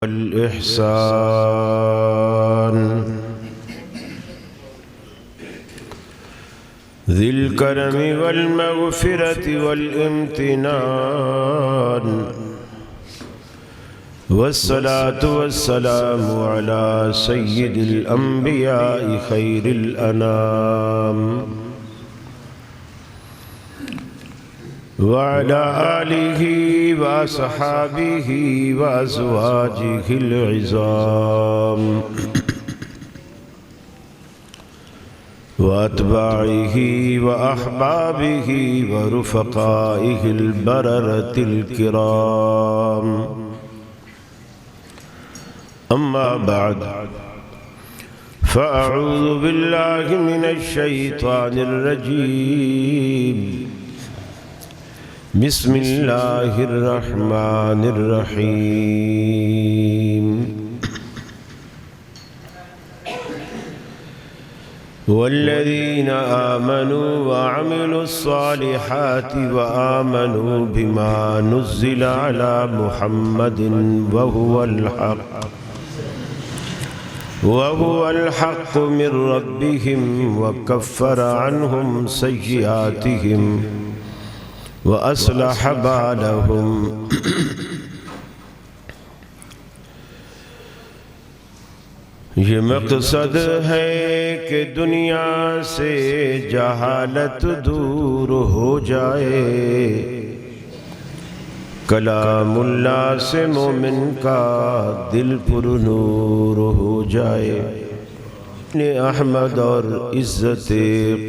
الإحسان ذي الكرم والمغفرة والامتنان والصلاة والسلام على سيد الأنبياء خير الأنام وعلى آله وصحابه وأزواجه العظام وأتباعه وأحبابه ورفقائه البررة الكرام. أما بعد، فأعوذ بالله من الشيطان الرجيم. بسم الله الرحمن الرحيم. والذين آمنوا وعملوا الصالحات وآمنوا بما نزل على محمد وهو الحق من ربهم وكفر عنهم سيئاتهم وأصلح بالهم. یہ مقصد ہے کہ دنیا سے جہالت دور ہو جائے، کلام اللہ سے مومن کا دل پر نور ہو جائے، احمد اور عزت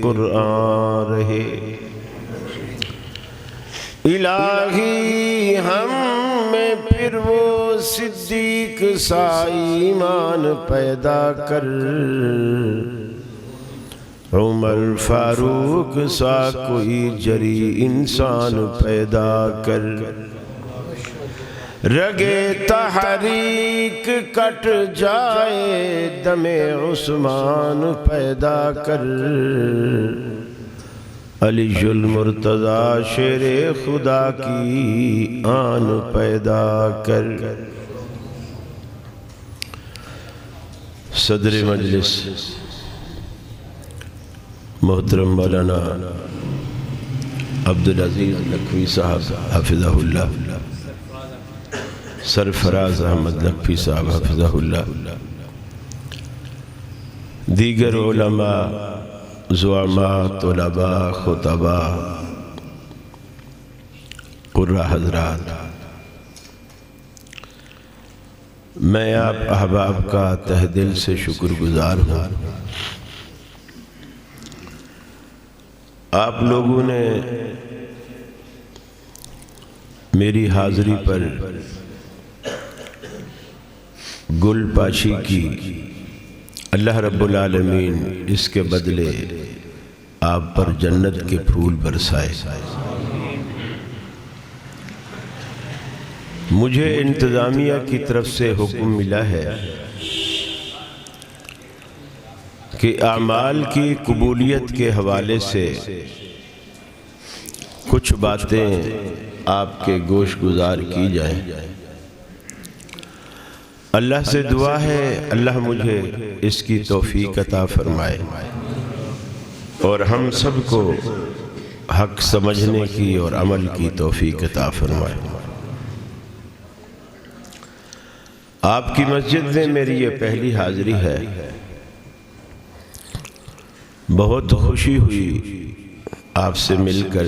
قرآن رہے۔ الہی ہم میں پھر وہ صدیق سا ایمان پیدا کر، عمر فاروق سا کوئی جری انسان پیدا کر، رگے تحریک کٹ جائے دم عثمان پیدا کر، علی المرتضی شیر خدا کی آن پیدا کر۔ صدر مجلس محترم مولانا عبدالعزیز لکھوی صاحب حفظہ اللہ، سرفراز احمد لکھوی صاحب حفظہ اللہ، دیگر علماء، زعماء، طلباء، خطباء، قرہ حضرات، میں آپ احباب کا تہ دل سے شکر گزار ہوں۔ آپ لوگوں نے میری حاضری پر گل پاشی کی، اللہ رب العالمین اس کے بدلے آپ پر جنت کے پھول برسائے۔ مجھے انتظامیہ کی طرف سے حکم ملا ہے کہ اعمال کی قبولیت کے حوالے سے کچھ باتیں آپ کے گوش گزار کی جائیں۔ اللہ سے دعا ہے اللہ مجھے اس کی توفیق عطا فرمائے اور ہم سب کو حق سمجھنے کی اور عمل کی توفیق عطا فرمائے۔ آپ کی مسجد میں میری یہ پہلی حاضری ہے، بہت خوشی ہوئی آپ سے مل کر،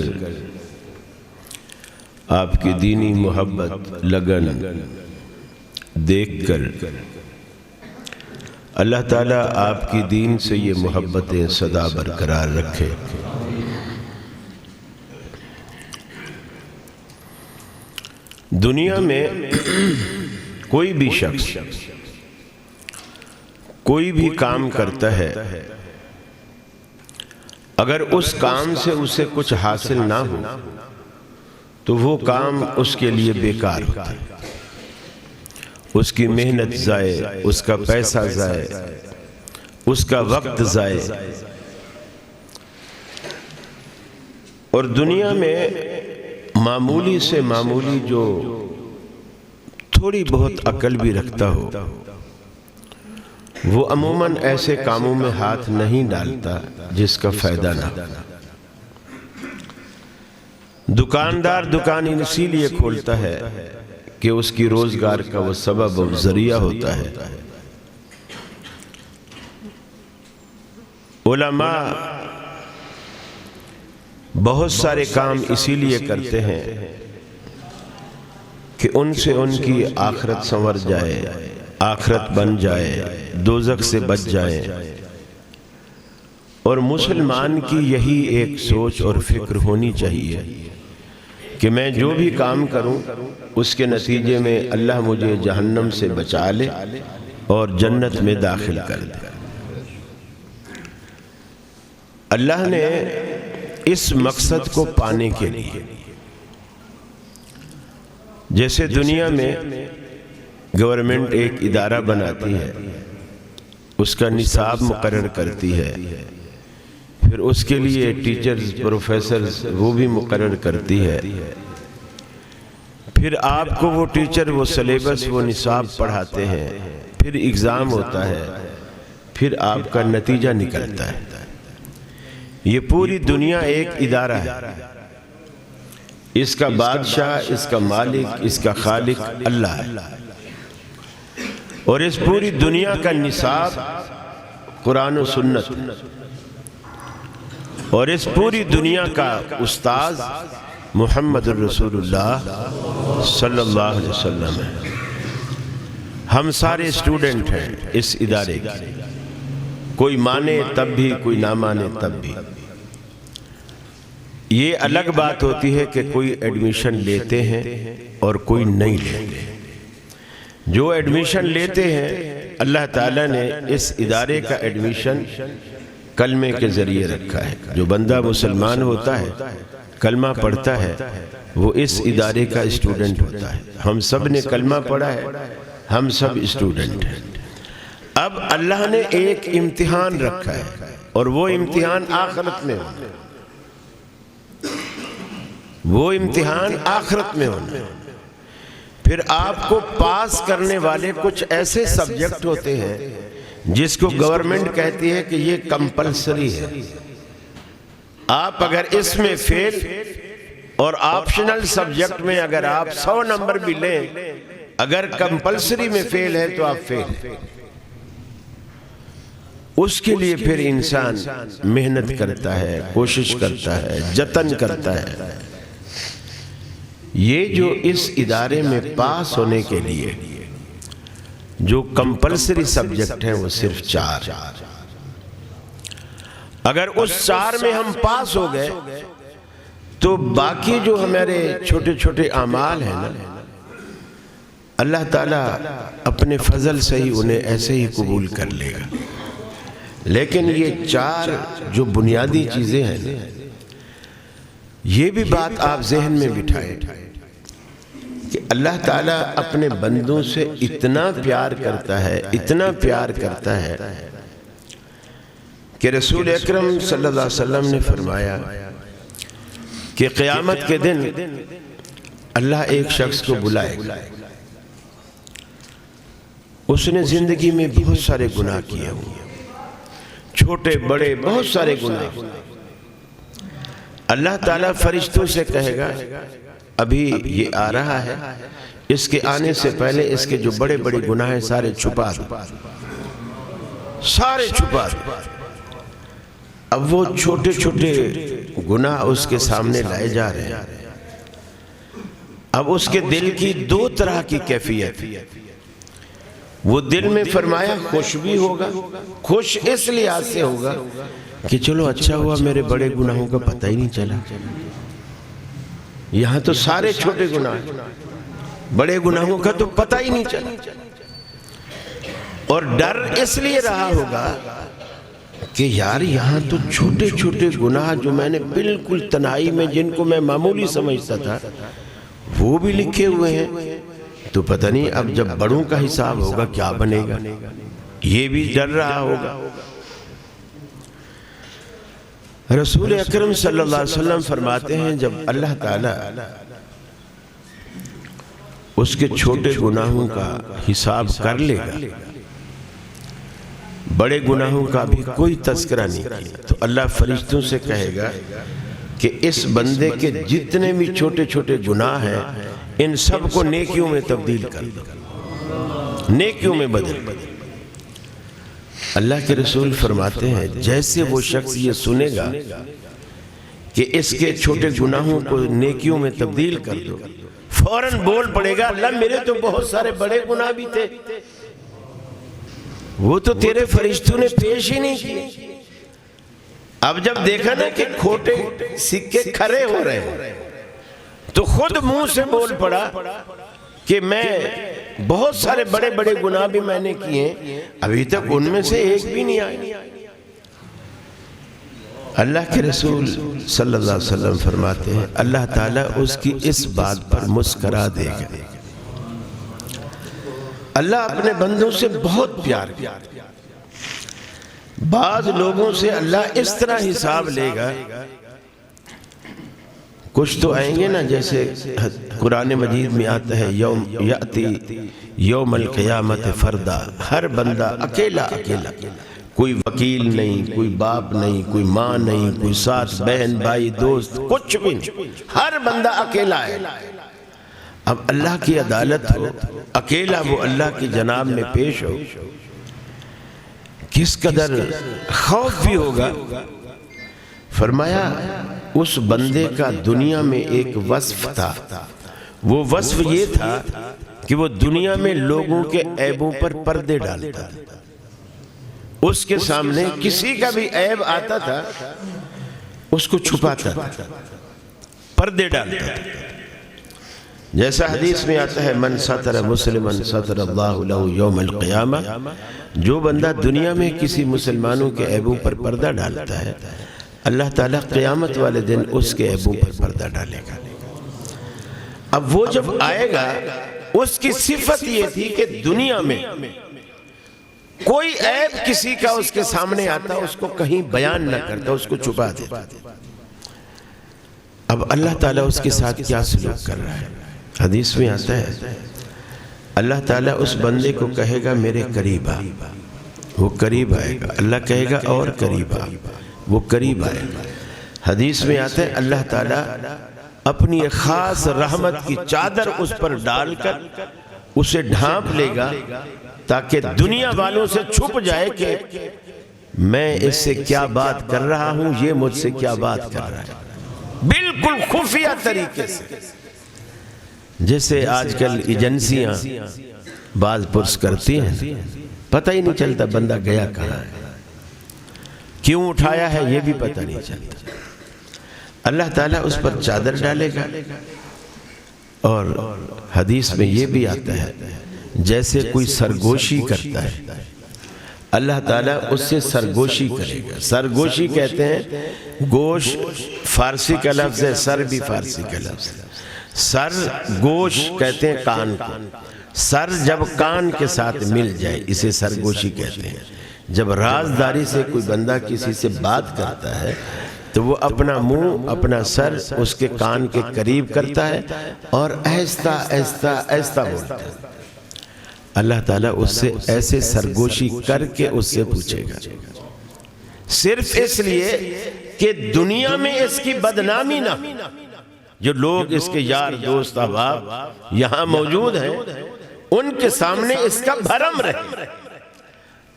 آپ کی دینی محبت، لگن دیکھ کر۔ اللہ تعالیٰ آپ کی دین سے یہ محبتیں سدا برقرار رکھے۔ دنیا میں کوئی بھی شخص کوئی بھی کام کرتا ہے، اگر اس کام سے اسے کچھ حاصل نہ ہو تو وہ کام اس کے لیے بیکار ہوتا ہے، اس کی محنت ضائع، اس کا پیسہ ضائع، اس کا وقت ضائع۔ اور دنیا میں معمولی سے معمولی جو تھوڑی بہت عقل بھی رکھتا ہو وہ عموماً ایسے کاموں میں ہاتھ نہیں ڈالتا جس کا فائدہ نہ ہو۔ دکاندار دکان اسی لیے کھولتا ہے کہ اس کی روزگار کا وہ سبب و ذریعہ ہوتا ہے۔ علماء بہت سارے کام اسی لیے کرتے ہیں کہ ان سے ان کی آخرت سنور جائے، آخرت بن جائے، دوزخ سے بچ جائے۔ اور مسلمان کی یہی ایک سوچ اور فکر ہونی چاہیے کہ میں جو بھی کام کروں اس کے نتیجے میں اللہ مجھے جہنم سے بچا لے اور جنت میں داخل کر دے۔ اللہ نے اس مقصد کو پانے کے لیے جیسے دنیا میں گورنمنٹ ایک ادارہ بناتی ہے، اس کا نصاب مقرر کرتی ہے، پھر اس کے لیے ٹیچرز پروفیسرز وہ بھی مقرر کرتی ہے، پھر آپ کو وہ ٹیچر وہ سلیبس وہ نصاب پڑھاتے ہیں، پھر ایگزام ہوتا ہے، پھر آپ کا نتیجہ نکلتا ہے۔ یہ پوری دنیا ایک ادارہ ہے، اس کا بادشاہ، اس کا مالک، اس کا خالق اللہ ہے، اور اس پوری دنیا کا نصاب قرآن و سنت، اور اس پوری دنیا کا استاذ محمد الرسول اللہ صلی اللہ علیہ وسلم ہے۔ ہم سارے اسٹوڈنٹ ہیں اس ادارے کے، کوئی مانے تب بھی کوئی نہ مانے تب بھی۔ یہ الگ بات ہوتی ہے کہ کوئی ایڈمیشن لیتے ہیں اور کوئی نہیں لیتے۔ جو ایڈمیشن لیتے ہیں اللہ تعالیٰ نے اس ادارے کا ایڈمیشن کلمے کے ذریعے رکھا ہے۔ جو بندہ مسلمان ہوتا ہے، کلمہ پڑھتا ہے، وہ اس ادارے کا اسٹوڈنٹ ہوتا ہے۔ ہم سب نے کلمہ پڑھا ہے، ہم سب اسٹوڈنٹ ہیں۔ اب اللہ نے ایک امتحان رکھا ہے اور وہ امتحان آخرت میں ہونا، وہ امتحان آخرت میں ہونا۔ پھر آپ کو پاس کرنے والے کچھ ایسے سبجیکٹ ہوتے ہیں جس کو گورنمنٹ کہتی ہے کہ یہ کمپلسری ہے۔ آپ اگر اس میں فیل اور آپشنل سبجیکٹ میں اگر آپ 100 نمبر بھی لیں، اگر کمپلسری میں فیل ہے تو آپ فیل۔ اس کے لیے پھر انسان محنت کرتا ہے، کوشش کرتا ہے، جتن کرتا ہے۔ یہ جو اس ادارے میں پاس ہونے کے لیے جو کمپلسری سبجیکٹ ہیں وہ صرف 4۔ اگر اس 4 میں ہم پاس ہو گئے تو باقی جو ہمارے چھوٹے چھوٹے اعمال ہیں نا، اللہ تعالیٰ اپنے فضل سے ہی انہیں ایسے ہی قبول کر لے گا۔ لیکن یہ 4 جو بنیادی چیزیں ہیں، یہ بھی بات آپ ذہن میں بٹھائیں کہ اللہ تعالیٰ اپنے بندوں سے اتنا پیار کرتا ہے، اتنا پیار کرتا ہے کہ رسول اکرم صلی اللہ علیہ وسلم نے فرمایا کہ قیامت کے دن اللہ ایک شخص کو بلائے گا، اس نے زندگی میں بہت سارے گناہ کیے ہوئے، چھوٹے بڑے بہت سارے گناہ۔ اللہ تعالیٰ فرشتوں سے کہے گا ابھی یہ آ رہا ہے، اس کے آنے سے پہلے اس کے جو بڑے بڑے گناہ ہیں سارے چھپا دو، سارے چھپا دو۔ اب وہ چھوٹے چھوٹے گناہ اس کے سامنے لائے جا رہے ہیں۔ اب اس کے دل کی 2 طرح کی کیفیت، وہ دل میں فرمایا خوش بھی ہوگا، خوش اس لحاظ سے ہوگا کہ چلو اچھا ہوا میرے بڑے گناہوں کا پتہ ہی نہیں چلا، یہاں تو سارے چھوٹے گناہ، بڑے گناہوں کا تو پتہ ہی نہیں چلا۔ اور ڈر اس لیے رہا ہوگا کہ یار یہاں تو چھوٹے چھوٹے گناہ جو میں نے بالکل تنہائی میں جن کو میں معمولی سمجھتا تھا وہ بھی لکھے ہوئے ہیں، تو پتہ نہیں اب جب بڑوں کا حساب ہوگا کیا بنے گا، یہ بھی ڈر رہا ہوگا۔ رسول اکرم صلی اللہ علیہ وسلم فرماتے ہیں جب اللہ تعالیٰ اس کے چھوٹے گناہوں کا حساب کر لے گا، بڑے گناہوں کا بھی کوئی تذکرہ نہیں کیا، تو اللہ فرشتوں سے کہے گا کہ اس بندے کے جتنے بھی چھوٹے چھوٹے گناہ ہیں ان سب کو نیکیوں میں تبدیل کر دو، نیکیوں میں بدل۔ اللہ کے رسول فرماتے ہیں جیسے وہ شخص یہ سنے گا کہ اس کے چھوٹے گناہوں کو نیکیوں میں تبدیل کر دو، فوراً بول پڑے گا اللہ میرے تو بہت سارے بڑے گناہ بھی تھے، وہ تو تیرے فرشتوں نے پیش ہی نہیں کیے۔ اب جب دیکھا نا کہ کھوٹے سکے کھرے ہو رہے ہیں تو خود منہ سے بول پڑا کہ میں بہت سارے بڑے بڑے گناہ بھی میں نے کیے، ابھی تک ان میں سے ایک بھی نہیں آیا۔ اللہ کے رسول صلی اللہ علیہ وسلم فرماتے ہیں اللہ تعالیٰ اس کی اس بات پر مسکرا دے گا۔ اللہ اپنے بندوں سے بہت پیار کرتا ہے۔ بعض لوگوں سے اللہ اس طرح حساب لے گا، کچھ تو آئیں گے نا جیسے قرآن مجید میں آتا ہے یوم یاتی یوم القیامت فردا، ہر بندہ اکیلا اکیلا، کوئی وکیل نہیں، کوئی باپ نہیں، کوئی ماں نہیں، کوئی ساس بہن بھائی دوست کچھ بھی نہیں، ہر بندہ اکیلا ہے۔ اب اللہ کی عدالت ہو، اکیلا وہ اللہ کی جناب میں پیش ہو، کس قدر خوف بھی ہوگا۔ فرمایا اس بندے کا دنیا میں ایک وصف تھا، وہ وصف یہ تھا کہ وہ دنیا میں لوگوں کے عیبوں پر پردے ڈالتا، اس کے سامنے کسی کا بھی عیب آتا تھا اس کو چھپاتا تھا، پردے ڈالتا تھا۔ جیسا حدیث میں آتا ہے من ستر مسلمن ستر اللہ لہ یوم القیامہ، جو بندہ دنیا میں کسی مسلمانوں کے عیبوں پر پردہ ڈالتا ہے اللہ تعالیٰ قیامت والے دن اس کے عیبوں پر پردہ ڈالے گا۔ اب وہ جب آئے گا اس کی صفت یہ تھی کہ دنیا میں کوئی عیب کسی کا اس کے سامنے آتا اس کو کہیں بیان نہ کرتا، اس کو چھپا دیتا۔ اب اللہ تعالیٰ اس کے ساتھ کیا سلوک کر رہا ہے؟ حدیث میں آتا ہے اللہ تعالیٰ اس بندے کو کہے گا میرے قریب آ، وہ قریب آئے گا، اللہ کہے گا اور قریب آ، وہ قریب آئے گا۔ حدیث میں آتا ہے اللہ تعالیٰ اپنی خاص رحمت کی چادر اس پر ڈال کر اسے ڈھانپ لے گا تاکہ دنیا والوں سے چھپ جائے کہ میں اس سے کیا بات کر رہا ہوں، یہ مجھ سے کیا بات کر رہا ہے، بالکل خفیہ طریقے سے۔ جیسے آج کل ایجنسیاں بعض پرس کرتی ہیں، پتہ ہی نہیں چلتا بندہ گیا کہاں ہے، کیوں اٹھایا ہے یہ بھی پتہ نہیں چلتا۔ اللہ تعالیٰ اس پر چادر ڈالے گا، اور حدیث میں یہ بھی آتا ہے جیسے کوئی سرگوشی کرتا ہے اللہ تعالیٰ اس سے سرگوشی کرے گا۔ سرگوشی کہتے ہیں، گوش فارسی کا لفظ ہے، سر بھی فارسی کا لفظ ہے۔ سر گوش کہتے ہیں کان کو، سر جب کان کے ساتھ مل جائے اسے سرگوشی کہتے ہیں۔ جب رازداری سے کوئی بندہ کسی سے بات کرتا ہے تو وہ اپنا منہ اپنا سر اس کے کان کے قریب کرتا ہے اور آہستہ آہستہ آہستہ بولتا ہے۔ اللہ تعالیٰ اس سے ایسے سرگوشی کر کے اس سے پوچھے گا، صرف اس لیے کہ دنیا میں اس کی بدنامی نہ، جو لوگ اس کے یار دوست احباب یہاں موجود ہیں ان کے سامنے اس کا بھرم رہے۔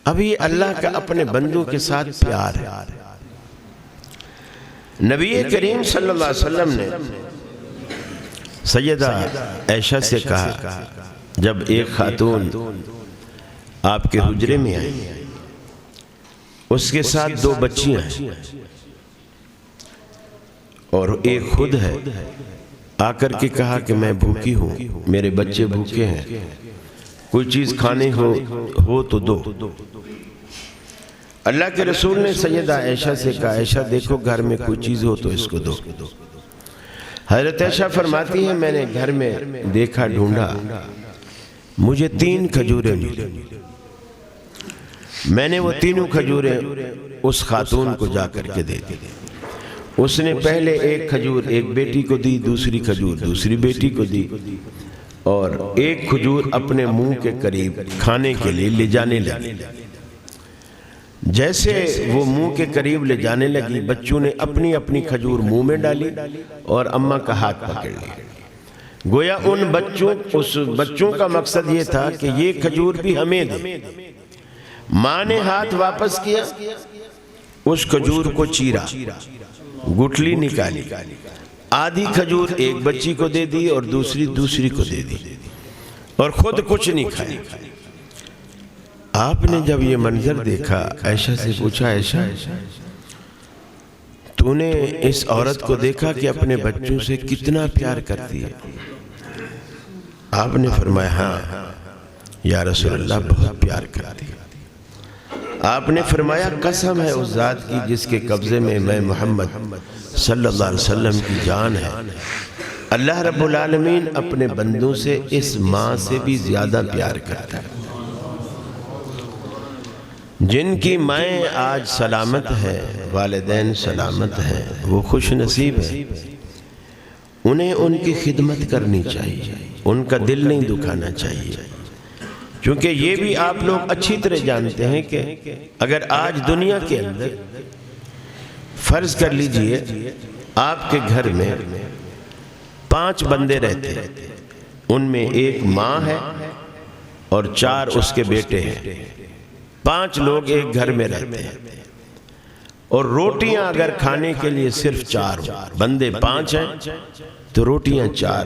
اب یہ اللہ کا اپنے بندوں کے ساتھ پیار ہے۔ نبی کریم صلی اللہ علیہ وسلم نے سیدہ عائشہ سے کہا، جب ایک خاتون آپ کے حجرے میں آئی، اس کے ساتھ 2 بچیاں ہیں اور ایک خود ہے، آ کر کے کہا کہ میں بھوکی ہوں، میرے بچے بھوکے ہیں، کوئی چیز کھانے ہو تو دو۔ اللہ کے رسول نے سیدہ عائشہ سے کہا عائشہ دیکھو گھر میں کوئی چیز ہو تو اس کو دو۔ حضرت عائشہ فرماتی ہے میں نے گھر میں دیکھا ڈھونڈا، مجھے 3 کھجوریں ملی، میں نے وہ تینوں کھجوریں اس خاتون کو جا کر کے دے دی۔ اس نے پہلے ایک کھجور ایک بیٹی کو دی، دوسری کھجور دوسری بیٹی کو دی، اور ایک کھجور اپنے منہ کے قریب کھانے کے لیے لے جانے لگی۔ جیسے وہ منہ کے قریب لے جانے لگی، بچوں نے اپنی اپنی کھجور منہ میں ڈالی اور اماں کا ہاتھ پکڑ لیا۔ گویا اس بچوں کا مقصد یہ تھا کہ یہ کھجور بھی ہمیں دے۔ ماں نے ہاتھ واپس کیا، اس کھجور کو چیرا، گٹھلی نکالی، آدھی کھجور ایک بچی کو دے دی اور دوسری کو دے دی، اور خود کچھ نہیں کھائی۔ آپ نے جب یہ منظر دیکھا، عائشہ سے پوچھا، عائشہ تو نے اس عورت کو دیکھا کہ اپنے بچوں سے کتنا پیار کرتی ہے؟ آپ نے فرمایا ہاں یا رسول اللہ، بہت پیار کرتی ہے۔ آپ نے فرمایا قسم ہے اس ذات کی جس کے قبضے میں میں محمد صلی اللہ علیہ وسلم کی جان ہے، اللہ رب العالمین اپنے بندوں سے اس ماں سے بھی زیادہ پیار کرتا ہے۔ جن کی مائیں آج سلامت ہے، والدین سلامت ہیں، وہ خوش نصیب ہیں۔ انہیں ان کی خدمت کرنی چاہیے، ان کا دل نہیں دکھانا چاہیے، کیونکہ یہ بھی آپ لوگ اچھی طرح جانتے ہیں کہ اگر آج دنیا کے اندر فرض کر لیجئے آپ کے گھر میں 5 بندے رہتے ہیں، ان میں ایک ماں ہے اور 4 اس کے بیٹے ہیں، 5 لوگ ایک گھر میں رہتے ہیں، اور روٹیاں اگر کھانے کے لیے صرف 4 ہوں، بندے 5 ہیں تو روٹیاں 4۔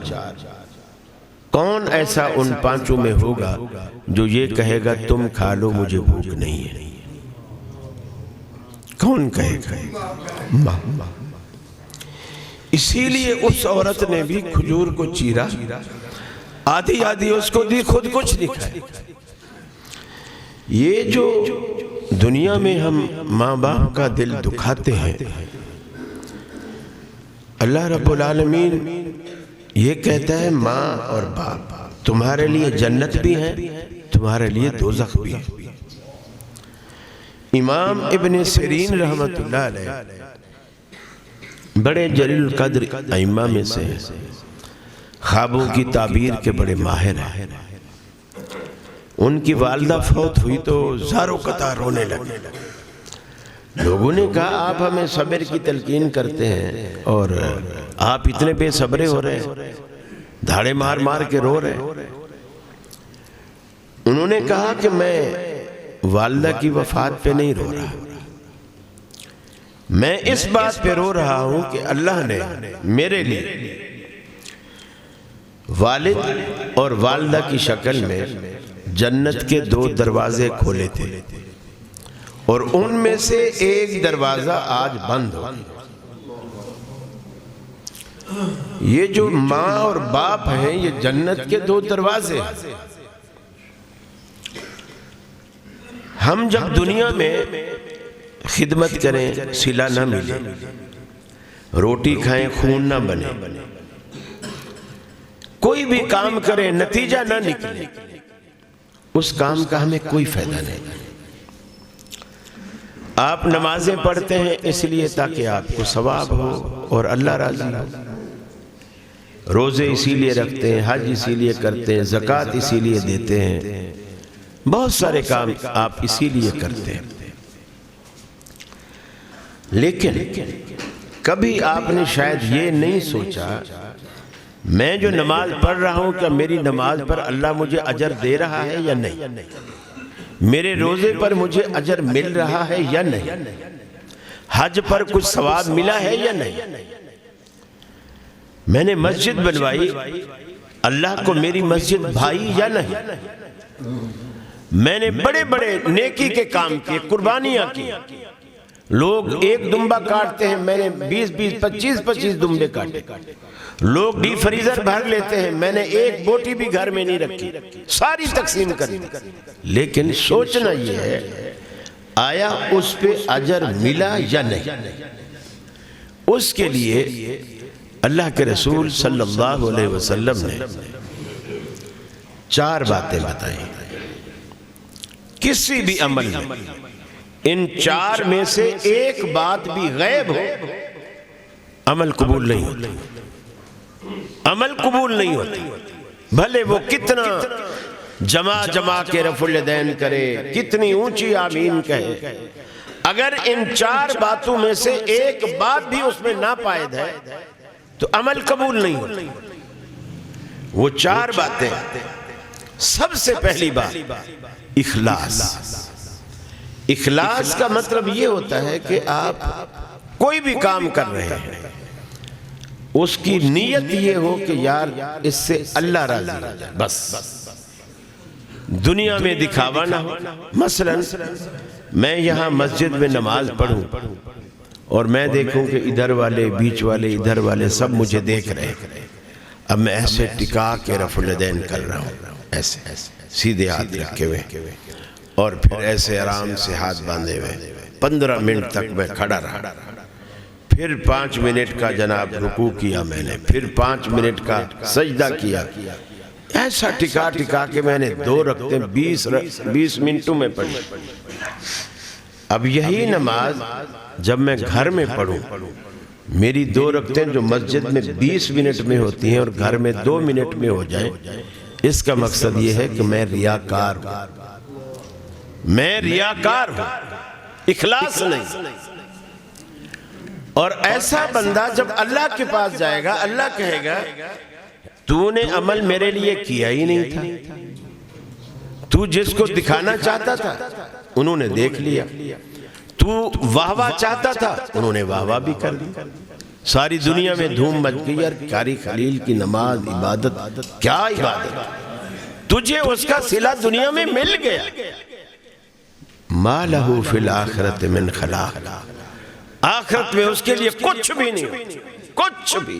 کون ایسا ان 5 میں ہوگا جو یہ کہے گا تم کھا لو مجھے بھوک نہیں ہے؟ کون کہے گا؟ اسی لیے اس عورت نے بھی کھجور کو چیرا، آدھی اس کو دی، خود کچھ نہیں کھایا۔ یہ جو دنیا میں ہم ماں باپ کا دل دکھاتے ہیں، اللہ رب العالمین یہ کہتا ہے ماں اور باپ تمہارے لیے جنت بھی ہیں، تمہارے لیے دوزخ بھی ہے۔ امام ابن سیرین رحمت اللہ علیہ بڑے جلیل القدر ائمہ میں سے ہیں، خوابوں کی تعبیر کے بڑے ماہر ہیں۔ ان کی والدہ فوت ہوئی تو زاروں قطار رونے لگے۔ لوگوں نے کہا آپ ہمیں صبر کی تلقین کرتے ہیں اور آپ اتنے بے صبرے ہو رہے ہیں، دھاڑے مار مار کے رو رہے ہیں۔ انہوں نے کہا کہ میں والدہ کی وفات پہ نہیں رو رہا، میں اس بات پہ رو رہا ہوں کہ اللہ نے میرے لیے والد اور والدہ کی شکل میں جنت کے 2 دروازے کھولے تھے، اور ان میں سے ایک دروازہ آج بند ہو۔ یہ جو ماں اور باپ ہیں یہ جنت کے 2 دروازے ہیں۔ ہم جب دنیا میں خدمت کریں صلہ نہ ملے، روٹی کھائیں خون نہ بنے، کوئی بھی کام کریں نتیجہ نہ نکلے، اس کام کا ہمیں کوئی فائدہ نہیں۔ آپ نمازیں پڑھتے ہیں اس لیے تاکہ آپ کو ثواب ہو اور اللہ راضی ہو، روزے اسی لیے رکھتے ہیں، حج اسی لیے کرتے ہیں، زکوٰۃ اسی لیے دیتے ہیں، بہت سارے کام آپ اسی لیے کرتے ہیں۔ لیکن کبھی آپ نے شاید یہ نہیں سوچا میں جو نماز پڑھ رہا ہوں کیا میری نماز پر اللہ مجھے اجر دے رہا ہے یا نہیں؟ میرے روزے پر مجھے اجر مل رہا ہے یا نہیں؟ حج پر کچھ ثواب ملا ہے یا نہیں؟ میں نے مسجد بنوائی، اللہ کو میری مسجد بھائی یا نہیں؟ میں نے بڑے بڑے نیکی کے کام کیے، قربانیاں کی، لوگ ایک دمبا کاٹتے ہیں، میں نے 20 25 دمبے کاٹے، لوگ ڈی فریزر بھر لیتے ہیں، میں نے ایک بوٹی بھی گھر میں نہیں رکھی، ساری تقسیم کر دی۔ لیکن سوچنا یہ ہے آیا اس پہ اجر ملا یا نہیں؟ اس کے لیے اللہ کے رسول صلی اللہ علیہ وسلم نے 4 باتیں بتائیں۔ کسی بھی عمل میں ان 4 میں سے ایک بات بھی غیب ہو، عمل قبول نہیں ہوتا، عمل قبول نہیں ہوتا۔ بھلے وہ کتنا جمع کے رفع الیدین کرے، کتنی اونچی آمین کہے، اگر ان 4 باتوں میں سے ایک بات بھی اس میں ناپائد ہے تو عمل قبول نہیں ہوتا۔ وہ 4 باتیں، سب سے پہلی بات اخلاص۔ اخلاص کا مطلب یہ ہوتا ہے کہ آپ کوئی بھی کام کر رہے ہیں، اس کی نیت یہ ہو کہ یار اس سے اللہ راضی ہو جائے، بس دنیا میں دکھاوا نہ ہو۔ مثلا میں یہاں مسجد میں نماز پڑھوں اور میں دیکھوں کہ ادھر والے، بیچ والے، ادھر والے سب مجھے دیکھ رہے ہیں، اب میں ایسے ٹکا کے رفع الیدین کر رہا ہوں، ایسے سیدھے ہاتھ رکھے ہوئے اور پھر ایسے آرام سے ہاتھ باندھے ہوئے 15 منٹ تک میں کھڑا رہا، پھر 5 منٹ کا جناب رکوع کیا میں نے، پھر 5 منٹ کا سجدہ کیا، ایسا ٹکا کے میں نے 2 رکعتیں 20 منٹوں میں پڑھی۔ اب یہی نماز جب میں گھر میں پڑھوں، میری 2 رکعتیں جو مسجد میں 20 منٹ میں ہوتی ہیں اور گھر میں 2 منٹ میں ہو جائیں، اس کا مقصد یہ ہے کہ میں ریاکار ہوں، اخلاص نہیں۔ اور ایسا بندہ جب اللہ کے پاس جائے گا، اللہ کہے گا تو نے عمل میرے لیے کیا ہی نہیں تھا، تو جس کو دکھانا چاہتا تھا انہوں نے دیکھ لیا، تو واہ چاہتا تھا انہوں نے واہ بھی کر دی، ساری دنیا میں دھوم مچ گئی، یار قاری خلیل کی نماز عبادت، کیا عبادت، تجھے اس کا صلہ دنیا میں مل گیا۔ ما لہو فی الآخرۃ من خلاق، آخرت میں اس کے لیے کچھ بھی نہیں، کچھ بھی۔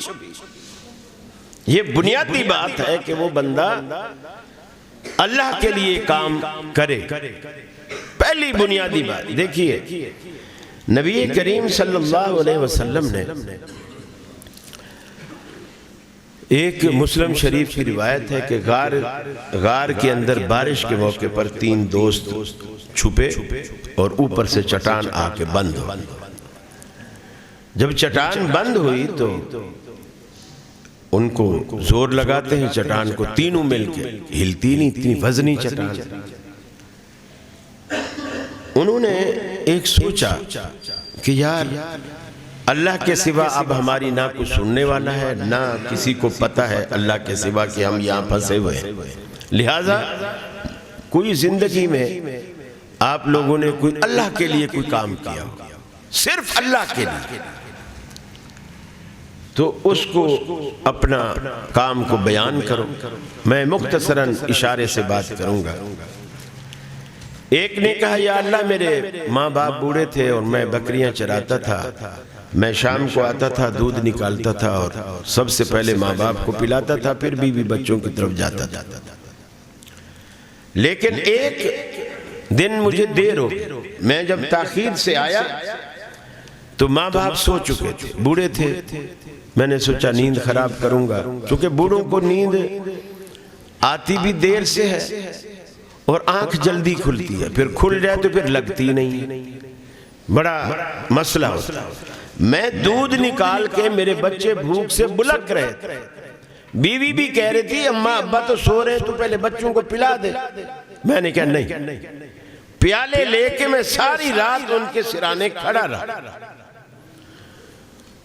یہ بنیادی بات ہے کہ وہ بندہ اللہ کے لیے کام کرے، پہلی بنیادی بات۔ دیکھیے نبی کریم صلی اللہ علیہ وسلم نے، ایک مسلم شریف کی روایت ہے کہ غار کے اندر بارش کے موقع پر 3 دوست چھپے اور اوپر سے چٹان آ کے بند ہو۔ جب چٹان بند ہوئی تو ان کو زور لگاتے ہیں چٹان کو، تینوں مل کے ہلتی نہیں، اتنی وزنی چٹان۔ انہوں نے ایک سوچا کہ یار اللہ کے سوا اب ہماری نہ کچھ سننے والا ہے، نہ کسی کو پتہ ہے اللہ کے سوا کہ ہم یہاں پھنسے ہوئے ہیں، لہٰذا کوئی زندگی میں آپ لوگوں نے کوئی اللہ کے لیے کوئی کام کیا ہو، صرف اللہ کے لیے، تو اس کو اپنا کام کو بیان کرو۔ میں مختصراً اشارے سے بات کروں گا۔ ایک نے کہا یا اللہ میرے ماں باپ بوڑھے تھے اور میں بکریاں چراتا تھا، میں شام کو آتا تھا، دودھ نکالتا تھا اور سب سے پہلے ماں باپ کو پلاتا تھا، پھر بیوی بچوں کی طرف جاتا تھا، لیکن ایک دن مجھے دیر ہو، میں جب تاخیر سے آیا تو ماں باپ سو چکے تھے، بوڑھے تھے، میں نے سوچا نیند خراب کروں گا، چونکہ بوڑھوں کو نیند آتی بھی دیر سے ہے اور آنکھ جلدی کھلتی ہے، پھر کھل جائے تو پھر لگتی نہیں، بڑا مسئلہ ہوتا ہے۔ میں دودھ نکال کے میرے بچے بھوک سے بلک رہے تھے، بیوی بھی کہہ رہی تھی اماں ابا تو سو رہے ہیں، تو پہلے بچوں کو پلا دے۔ میں نے کہا نہیں، پیالے لے کے میں ساری رات ان کے سرانے کھڑا رہا،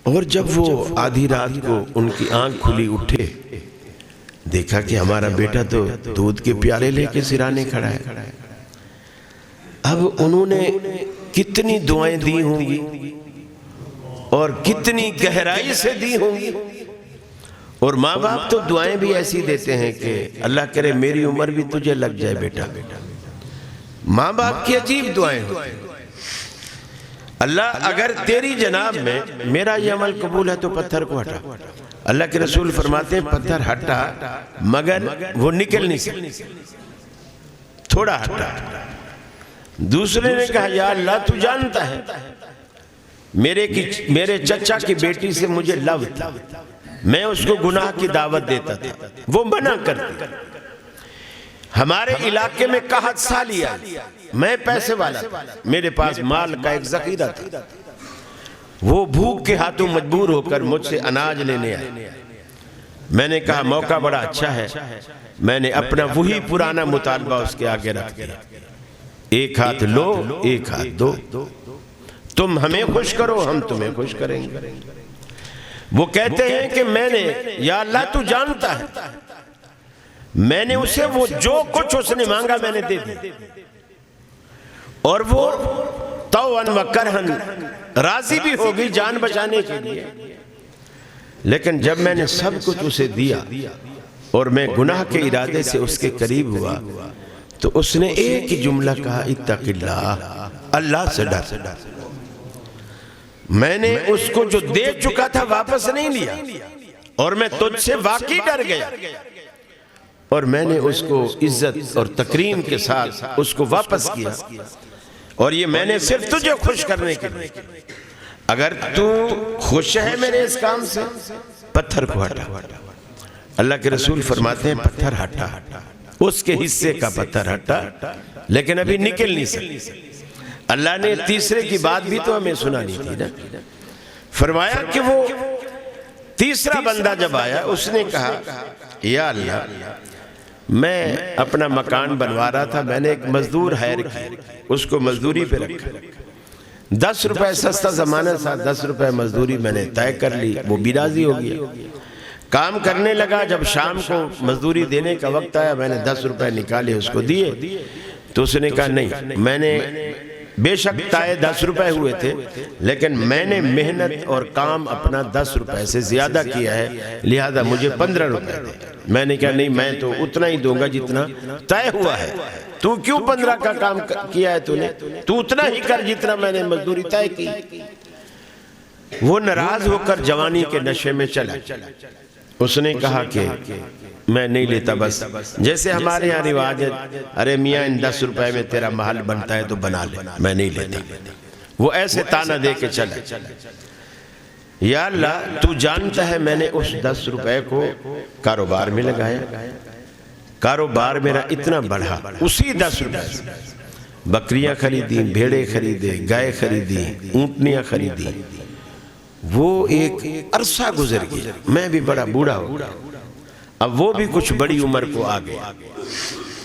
اور جب وہ آدھی رات کو ان کی آنکھ کھلی اٹھے، دیکھا کہ ہمارا بیٹا تو دودھ کے پیالے لے کے سرانے کھڑا ہے۔ اب انہوں نے کتنی دعائیں دی ہوں گی اور کتنی گہرائی سے دی ہوں گی، اور ماں باپ تو دعائیں بھی ایسی دیتے ہیں کہ اللہ کرے میری عمر بھی تجھے لگ جائے بیٹا۔ ماں باپ کی عجیب دعائیں ہوتی ہیں، اللہ اگر تیری جناب میں میرا یہ عمل قبول ہے تو پتھر کو ہٹا۔ اللہ کے رسول فرماتے ہیں پتھر ہٹا مگر وہ نکل نہیں سکتا، تھوڑا ہٹا۔ دوسرے نے کہا یا اللہ تو جانتا ہے میرے چچا کی بیٹی سے مجھے لو تھا، میں اس کو گناہ کی دعوت دیتا تھا، وہ منع کرتی، ہمارے علاقے میں قحط سالی آئی، میں پیسے والا تھا، میرے پاس مال کا ایک ذخیرہ تھا، وہ بھوک کے ہاتھوں مجبور ہو کر مجھ سے اناج لینے آئے، میں نے کہا موقع بڑا اچھا ہے، میں نے اپنا وہی پرانا مطالبہ اس کے آگے رکھ دیا، ایک ہاتھ لو ایک ہاتھ دو، تم ہمیں خوش کرو ہم تمہیں خوش کریں گے۔ وہ کہتے ہیں کہ میں نے، یا اللہ تو جانتا ہے، میں نے اسے وہ جو کچھ اس نے مانگا میں نے دے دیا، اور وہ طوعاً و کرہاً راضی بھی ہوگی جان بچانے کے لیے۔ لیکن جب میں نے سب کچھ اسے دیا اور میں گناہ کے ارادے سے اس کے قریب ہوا تو اس نے ایک ہی جملہ کہا، اتق اللہ، اللہ سے ڈر۔ میں نے اس کو جو دے چکا تھا واپس نہیں لیا، اور میں تجھ سے واقعی ڈر گیا، اور میں نے اس کو عزت اور تکریم کے ساتھ اس کو واپس کیا، اور یہ میں نے صرف تجھے خوش کرنے کے لیے۔ اگر تو خوش ہے میرے اس کام سے، پتھر کو ہٹا۔ اللہ کے رسول فرماتے ہیں پتھر ہٹا، اس کے حصے کا پتھر ہٹا، لیکن ابھی نکل نہیں سکتی۔ اللہ نے تیسرے کی بات بھی تو ہمیں سنانی تھی نا۔ فرمایا کہ وہ تیسرا بندہ جب آیا اس نے کہا، یا اللہ میں اپنا مکان بنوا رہا تھا، میں نے ایک مزدور ہائر کی، اس کو مزدوری پہ رکھا، 10 روپے سستا زمانہ تھا، 10 روپے مزدوری میں نے طے کر لی، وہ بھی راضی ہو گیا۔ کام کرنے لگا، جب شام کو مزدوری دینے کا وقت آیا میں نے 10 روپے نکالے اس کو دیے، تو اس نے کہا نہیں، میں نے بے شک طے 10 روپے ہوئے تھے، لیکن میں نے محنت اور کام اپنا 10 روپے سے زیادہ کیا ہے، لہذا مجھے 15 روپے دے۔ میں نے کہا نہیں، میں تو اتنا ہی دوں گا جتنا طے ہوا ہے، تو کیوں 15 کا کام کیا ہے تو اتنا ہی کر جتنا میں نے مزدوری طے کی۔ وہ ناراض ہو کر جوانی کے نشے میں چلا۔ اس نے کہا کہ میں نہیں لیتا، بس جیسے ہمارے یہاں رواج ہے، ارے میاں ان 10 روپے میں تیرا محل بنتا ہے تو بنا لے، میں نہیں لیتا۔ وہ ایسے تانا دے کے چلا۔ یا اللہ تو جانتا ہے میں نے اس 10 روپے کو کاروبار میں لگایا، کاروبار میرا اتنا بڑھا، اسی 10 روپے سے بکریاں خریدیں، بھیڑیں خریدیں، گائے خریدیں، اونٹنیاں خریدیں۔ وہ ایک عرصہ گزر گیا، میں بھی بڑا بوڑھا ہو گیا، اب وہ بھی کچھ بڑی عمر کو آ گیا۔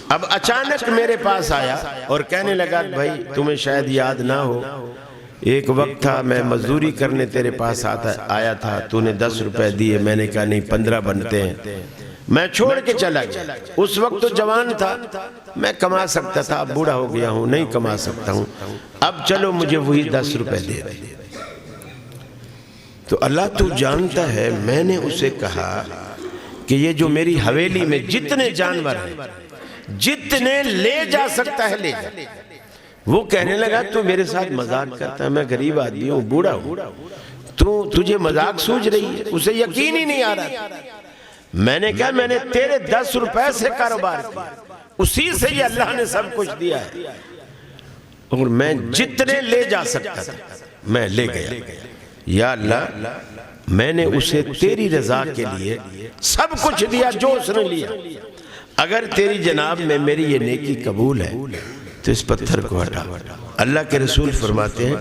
اب اچانک میرے پاس آیا اور کہنے لگا بھائی تمہیں شاید یاد نہ ہو، ایک وقت تھا میں مزدوری کرنے تیرے پاس آیا تھا، تو نے 10 روپے دیے، میں نے کہا نہیں 15 بنتے ہیں، میں چھوڑ کے چلا گیا۔ اس وقت تو جوان تھا، میں کما سکتا تھا، اب بوڑھا ہو گیا ہوں، نہیں کما سکتا ہوں، اب چلو مجھے وہی 10 روپے دے دے۔ تو اللہ تو جانتا ہے میں نے اسے کہا کہ یہ جو میری حویلی میں جتنے جانور ہیں، جتنے لے جا سکتا ہے لے جا۔ وہ کہنے لگا تو میرے ساتھ مذاق کرتا ہے، میں غریب آدمی ہوں، بوڑھا ہوں، تجھے مذاق سوچ رہی ہے؟ اسے یقین ہی نہیں آ رہا۔ میں نے کہا میں نے تیرے 10 روپے سے کاروبار کیا، اسی سے یہ اللہ نے سب کچھ دیا ہے، اور میں جتنے لے جا سکتا تھا میں لے گیا۔ یا اللہ میں نے اسے تیری رضا کے لیے سب کچھ دیا جو اس نے لیا، اگر تیری جناب میں میری یہ نیکی قبول ہے تو اس پتھر کو ہٹا۔ اللہ کے رسول فرماتے ہیں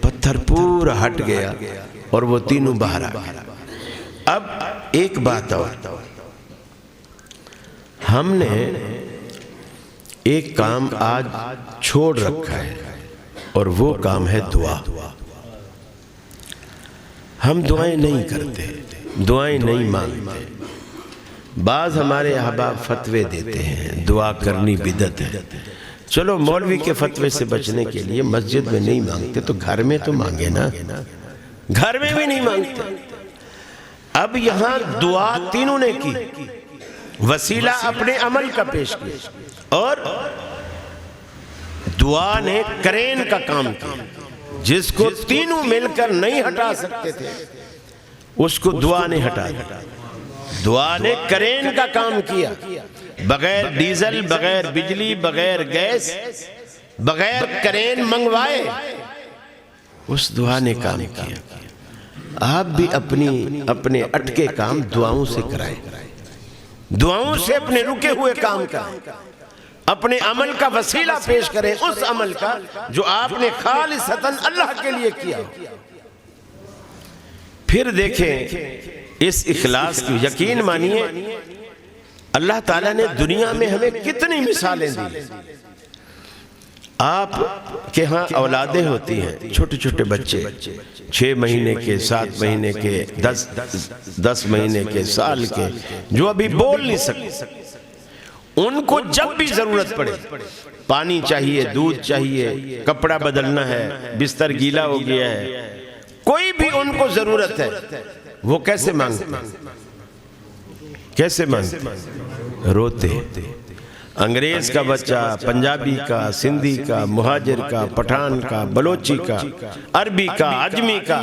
پتھر پورا ہٹ گیا اور وہ تینوں باہر آ گئے۔ اب ایک بات اور، ہم نے ایک کام آج چھوڑ رکھا ہے اور وہ کام ہے دعا۔ ہم دعائیں نہیں کرتے، دعائیں نہیں مانگتے۔ بعض ہمارے احباب فتوے دیتے ہیں دعا کرنی بدعت ہے، چلو مولوی کے فتوے سے بچنے کے لیے مسجد میں نہیں مانگتے تو گھر میں تو مانگے نا، گھر میں بھی نہیں مانگتے۔ اب یہاں دعا تینوں نے کی، وسیلہ اپنے عمل کا پیش کیا، اور دعا نے کرین کا کام کیا، جس کو تینوں مل کر نہیں ہٹا سکتے تھے اس کو دعا نے ہٹا دیا۔ دعا نے کرین کا کام کیا، بغیر ڈیزل، بغیر بجلی، بغیر گیس، بغیر کرین منگوائے اس دعا نے کام کیا۔ آپ بھی اپنے اٹکے کام دعاؤں سے کرائیں، دعاؤں سے اپنے رکے ہوئے کام کرائیں، اپنے عمل کا وسیلہ پیش کریں، اس عمل کا جو آپ نے خالصتاً اللہ کے لیے کیا۔ پھر دیکھیں اس اخلاص کی یقین مانیے اللہ تعالیٰ نے دنیا میں ہمیں کتنی مثالیں دی. آپ کے ہاں اولادیں ہوتی ہیں، چھوٹے چھوٹے بچے 6 مہینے کے، 7 مہینے کے، 10 مہینے کے، سال کے، جو ابھی بول نہیں سکتے. ان کو جب بھی ضرورت پڑے، پانی چاہیے، دودھ چاہیے، کپڑا بدلنا ہے، بستر گیلا ہو گیا ہے، کوئی بھی ان کو ضرورت ہے، وہ کیسے مانگتے ہیں؟ کیسے مانگتے؟ روتے. انگریز کا بچہ، پنجابی کا، سندھی کا، مہاجر کا، پٹھان کا، بلوچی کا، عربی کا، عجمی کا،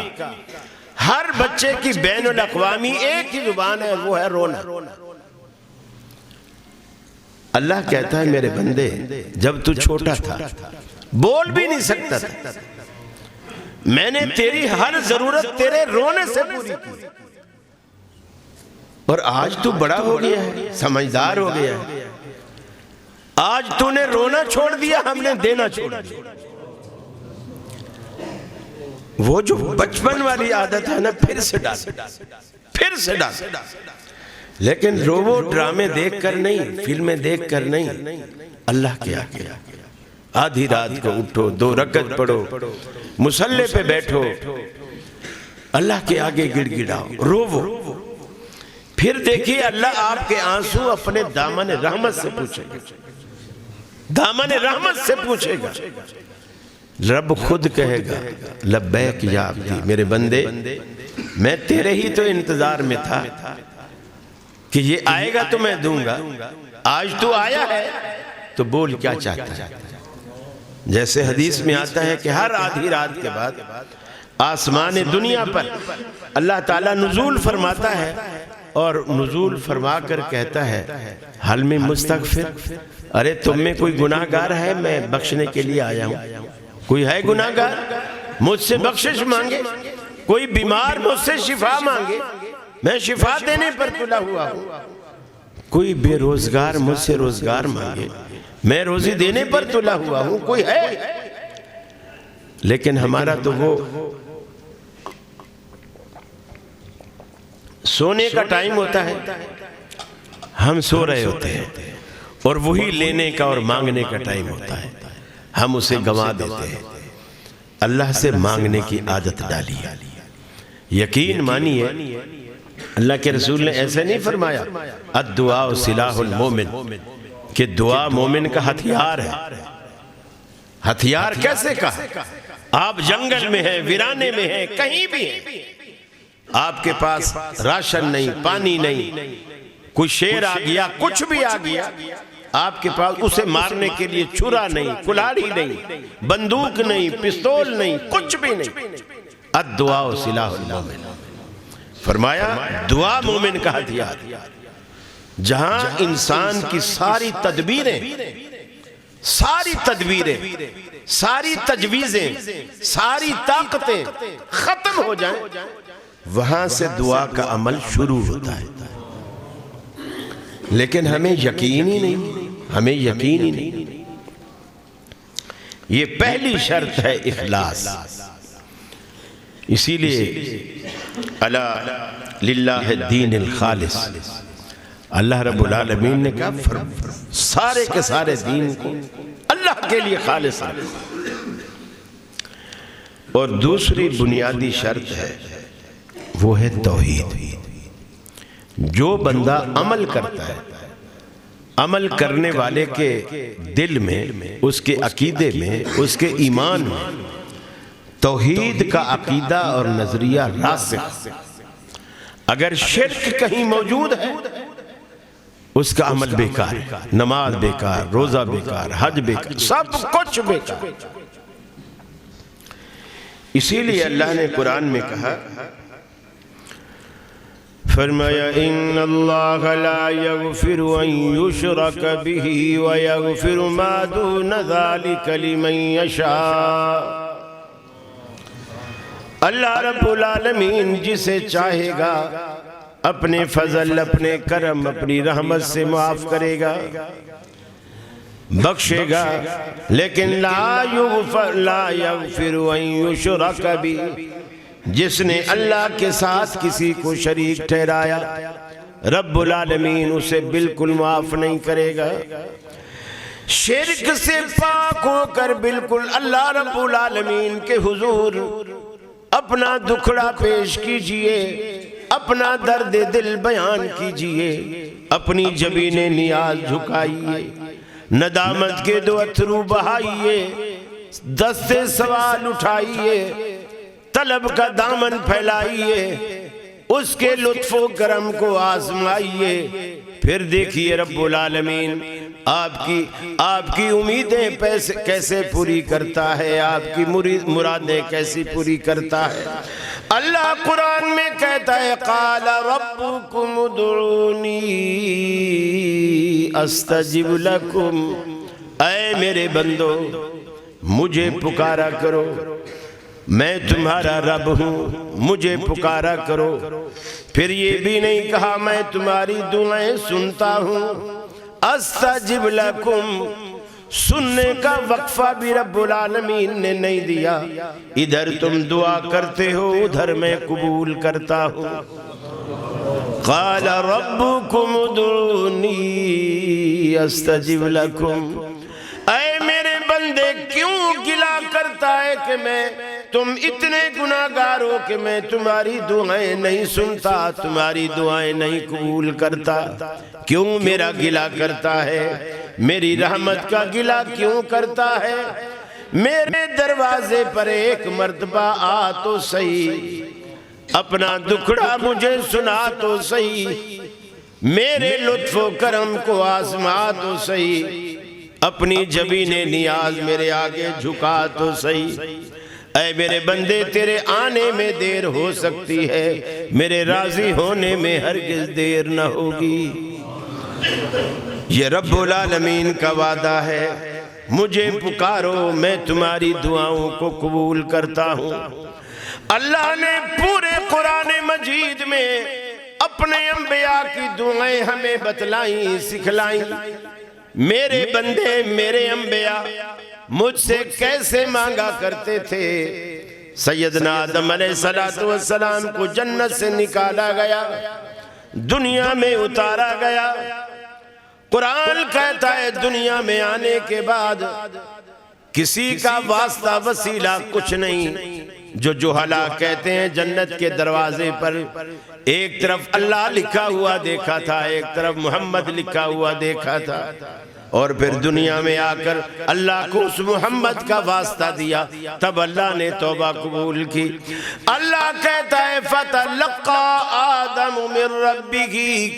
ہر بچے کی بین الاقوامی ایک ہی زبان ہے، وہ ہے رونا. اللہ کہتا ہے میرے بندے جب تو چھوٹا تھا، بول بھی نہیں سکتا تھا، میں نے تیری ہر ضرورت تیرے رونے سے پوری کی، اور آج تو بڑا ہو گیا ہے، سمجھدار ہو گیا ہے، آج تو نے رونا چھوڑ دیا، ہم نے دینا چھوڑ دیا. وہ جو بچپن والی عادت ہے نا، پھر سے ڈال. لیکن روبو ڈرامے دیکھ کر نہیں، فلمیں دیکھ کر نہیں، اللہ کے آگے آدھی رات کو اٹھو، 2 رکعت پڑھو، مصلی پہ بیٹھو، اللہ کے آگے گڑ گڑاؤ، روو. پھر دیکھیے اللہ آپ کے آنسو اپنے دامن رحمت سے پوچھے گا، دامن رحمت سے پوچھے گا. رب خود کہے گا لبیک یا عبدی، میرے بندے میں تیرے ہی تو انتظار میں تھا کہ یہ آئے گا تو میں دوں گا، آج تو آیا ہے تو بول کیا چاہتا ہے. جیسے حدیث میں آتا ہے کہ ہر آدھی رات کے بعد آسمان دنیا پر اللہ تعالیٰ نزول فرماتا ہے، اور نزول فرما کر کہتا ہے حل میں مستغفر، ارے تم میں کوئی گناہ گار ہے؟ میں بخشنے کے لیے آیا ہوں. کوئی ہے گناہ گار؟ مجھ سے بخشش مانگے. کوئی بیمار مجھ سے شفا مانگے، میں شفا دینے پر تلا ہوا ہوں. کوئی بے روزگار مجھ سے روزگار مانگے، میں روزی دینے پر تلا ہوا ہوں. کوئی ہے؟ لیکن ہمارا تو وہ سونے کا ٹائم ہوتا ہے، ہم سو رہے ہوتے ہیں، اور وہی لینے کا اور مانگنے کا ٹائم ہوتا ہے، ہم اسے گنوا دیتے ہیں. اللہ سے مانگنے کی عادت ڈالی ہے. یقین مانیے اللہ کے رسول نے ایسے نہیں فرمایا الدعاء سلاح المومن، کہ دعا مومن کا ہتھیار ہے. ہتھیار کیسے کہا؟ آپ جنگل میں ہیں، ویرانے میں ہیں، کہیں بھی ہیں، آپ کے پاس راشن نہیں، پانی نہیں، کوئی شیر آ گیا، کچھ بھی آ گیا، آپ کے پاس اسے مارنے کے لیے چھرا نہیں، کلاڑی نہیں، بندوق نہیں، پستول نہیں، کچھ بھی نہیں. الدعاء سلاح المومن، فرمایا دعا مومن کا ہتھیار. جہاں انسان کی ساری تدبیریں، ساری تجویزیں، ساری طاقتیں ختم ہو جائیں، وہاں سے دعا کا عمل شروع ہوتا ہے. لیکن ہمیں یقین ہی نہیں. یہ پہلی شرط ہے اخلاص. اسی لیے الا للہ الدین الخالص، اللہ رب العالمین نے کہا سارے کے سارے دین کو اللہ کے لیے خالص رکھو. اور دوسری بنیادی شرط ہے، وہ ہے توحید. جو بندہ عمل کرتا ہے، عمل کرنے والے کے دل میں، اس کے عقیدے میں، اس کے ایمان میں توحید کا عقیدہ اور نظریہ راسخ. اگر شرک کہیں موجود ہے، اس کا عمل بیکار ہے، نماز بیکار، روزہ بیکار، حج بیکار، سب کچھ بیکار. اسی لیے اللہ نے قرآن میں کہا، فرمایا ان اللہ لا یغفر ان یشرک بہ ویغفر ما دون ذلک لمن یشاء. اللہ رب العالمین جسے چاہے گا اپنے فضل، اپنے کرم، اپنی رحمت سے معاف کرے گا، بخشے گا. لیکن لا یغفر ان یشرک بہ، جس نے اللہ کے ساتھ کسی کو شریک ٹھہرایا رب العالمین اسے بالکل معاف نہیں کرے گا۔ شرک سے پاک ہو کر بالکل اللہ رب العالمین کے حضور اپنا دکھڑا پیش کیجئے، اپنا درد دل بیان کیجئے، اپنی جبین نیاز جھکائیے، ندامت کے دو اتھرو بہائیے، دست سوال اٹھائیے، طلب کا دامن پھیلائیے، اس کے لطف و کرم کو آزمائیے، پھر دیکھیے رب العالمین آپ کی امیدیں کیسے پوری کرتا ہے، آپ کی مرادیں کیسی پوری کرتا ہے۔ اللہ قرآن میں کہتا ہے قال ربکم ادعونی استجب لکم، اے میرے بندو مجھے پکارا کرو، میں تمہارا رب ہوں، مجھے پکارا کرو۔ پھر یہ بھی نہیں کہا میں تمہاری دعائیں سنتا ہوں، استجب لکم، سننے کا وقفہ بھی رب العالمین نے نہیں دیا، ادھر تم دعا کرتے ہو ادھر میں قبول کرتا ہوں۔ قال ربکم ادعونی استجب لکم، اے میرے بندے کیوں گلا کرتا ہے کہ میں تم اتنے گناہگار ہو کہ میں تمہاری دعائیں نہیں سنتا، تمہاری دعائیں نہیں قبول کرتا، کیوں میرا گلا کرتا ہے، میری رحمت کا گلا کیوں کرتا ہے؟ میرے دروازے پر ایک مرتبہ آ تو صحیح، اپنا دکھڑا مجھے سنا تو صحیح، میرے لطف و کرم کو آزما تو صحیح، اپنی جبین نیاز میرے آگے جھکا تو صحیح۔ اے میرے بندے تیرے آنے میں دیر ہو سکتی ہے، میرے راضی ہونے میں ہرگز دیر نہ ہوگی۔ یہ رب العالمین کا وعدہ ہے، مجھے پکارو میں تمہاری دعاؤں کو قبول کرتا ہوں۔ اللہ نے پورے قرآن مجید میں اپنے انبیاء کی دعائیں ہمیں بتلائیں، سکھلائیں۔ میرے بندے میرے انبیاء مجھ سے کیسے مانگا کرتے تھے۔ سیدنا آدم علیہ السلام کو جنت سے نکالا گیا، دنیا میں اتارا گیا، قرآن کہتا ہے دنیا میں آنے کے بعد کسی کا واسطہ وسیلہ کچھ نہیں۔ جو جہلا کہتے ہیں جنت کے دروازے پر ایک طرف اللہ لکھا ہوا دیکھا تھا، ایک طرف محمد لکھا ہوا دیکھا تھا، اور پھر دنیا میں آ کر اللہ کو اس محمد کا واسطہ دیا، تب اللہ نے توبہ قبول کی۔ اللہ کہتا ہے فَتَلَقَّى آدَمُ مِن رَبِّهِ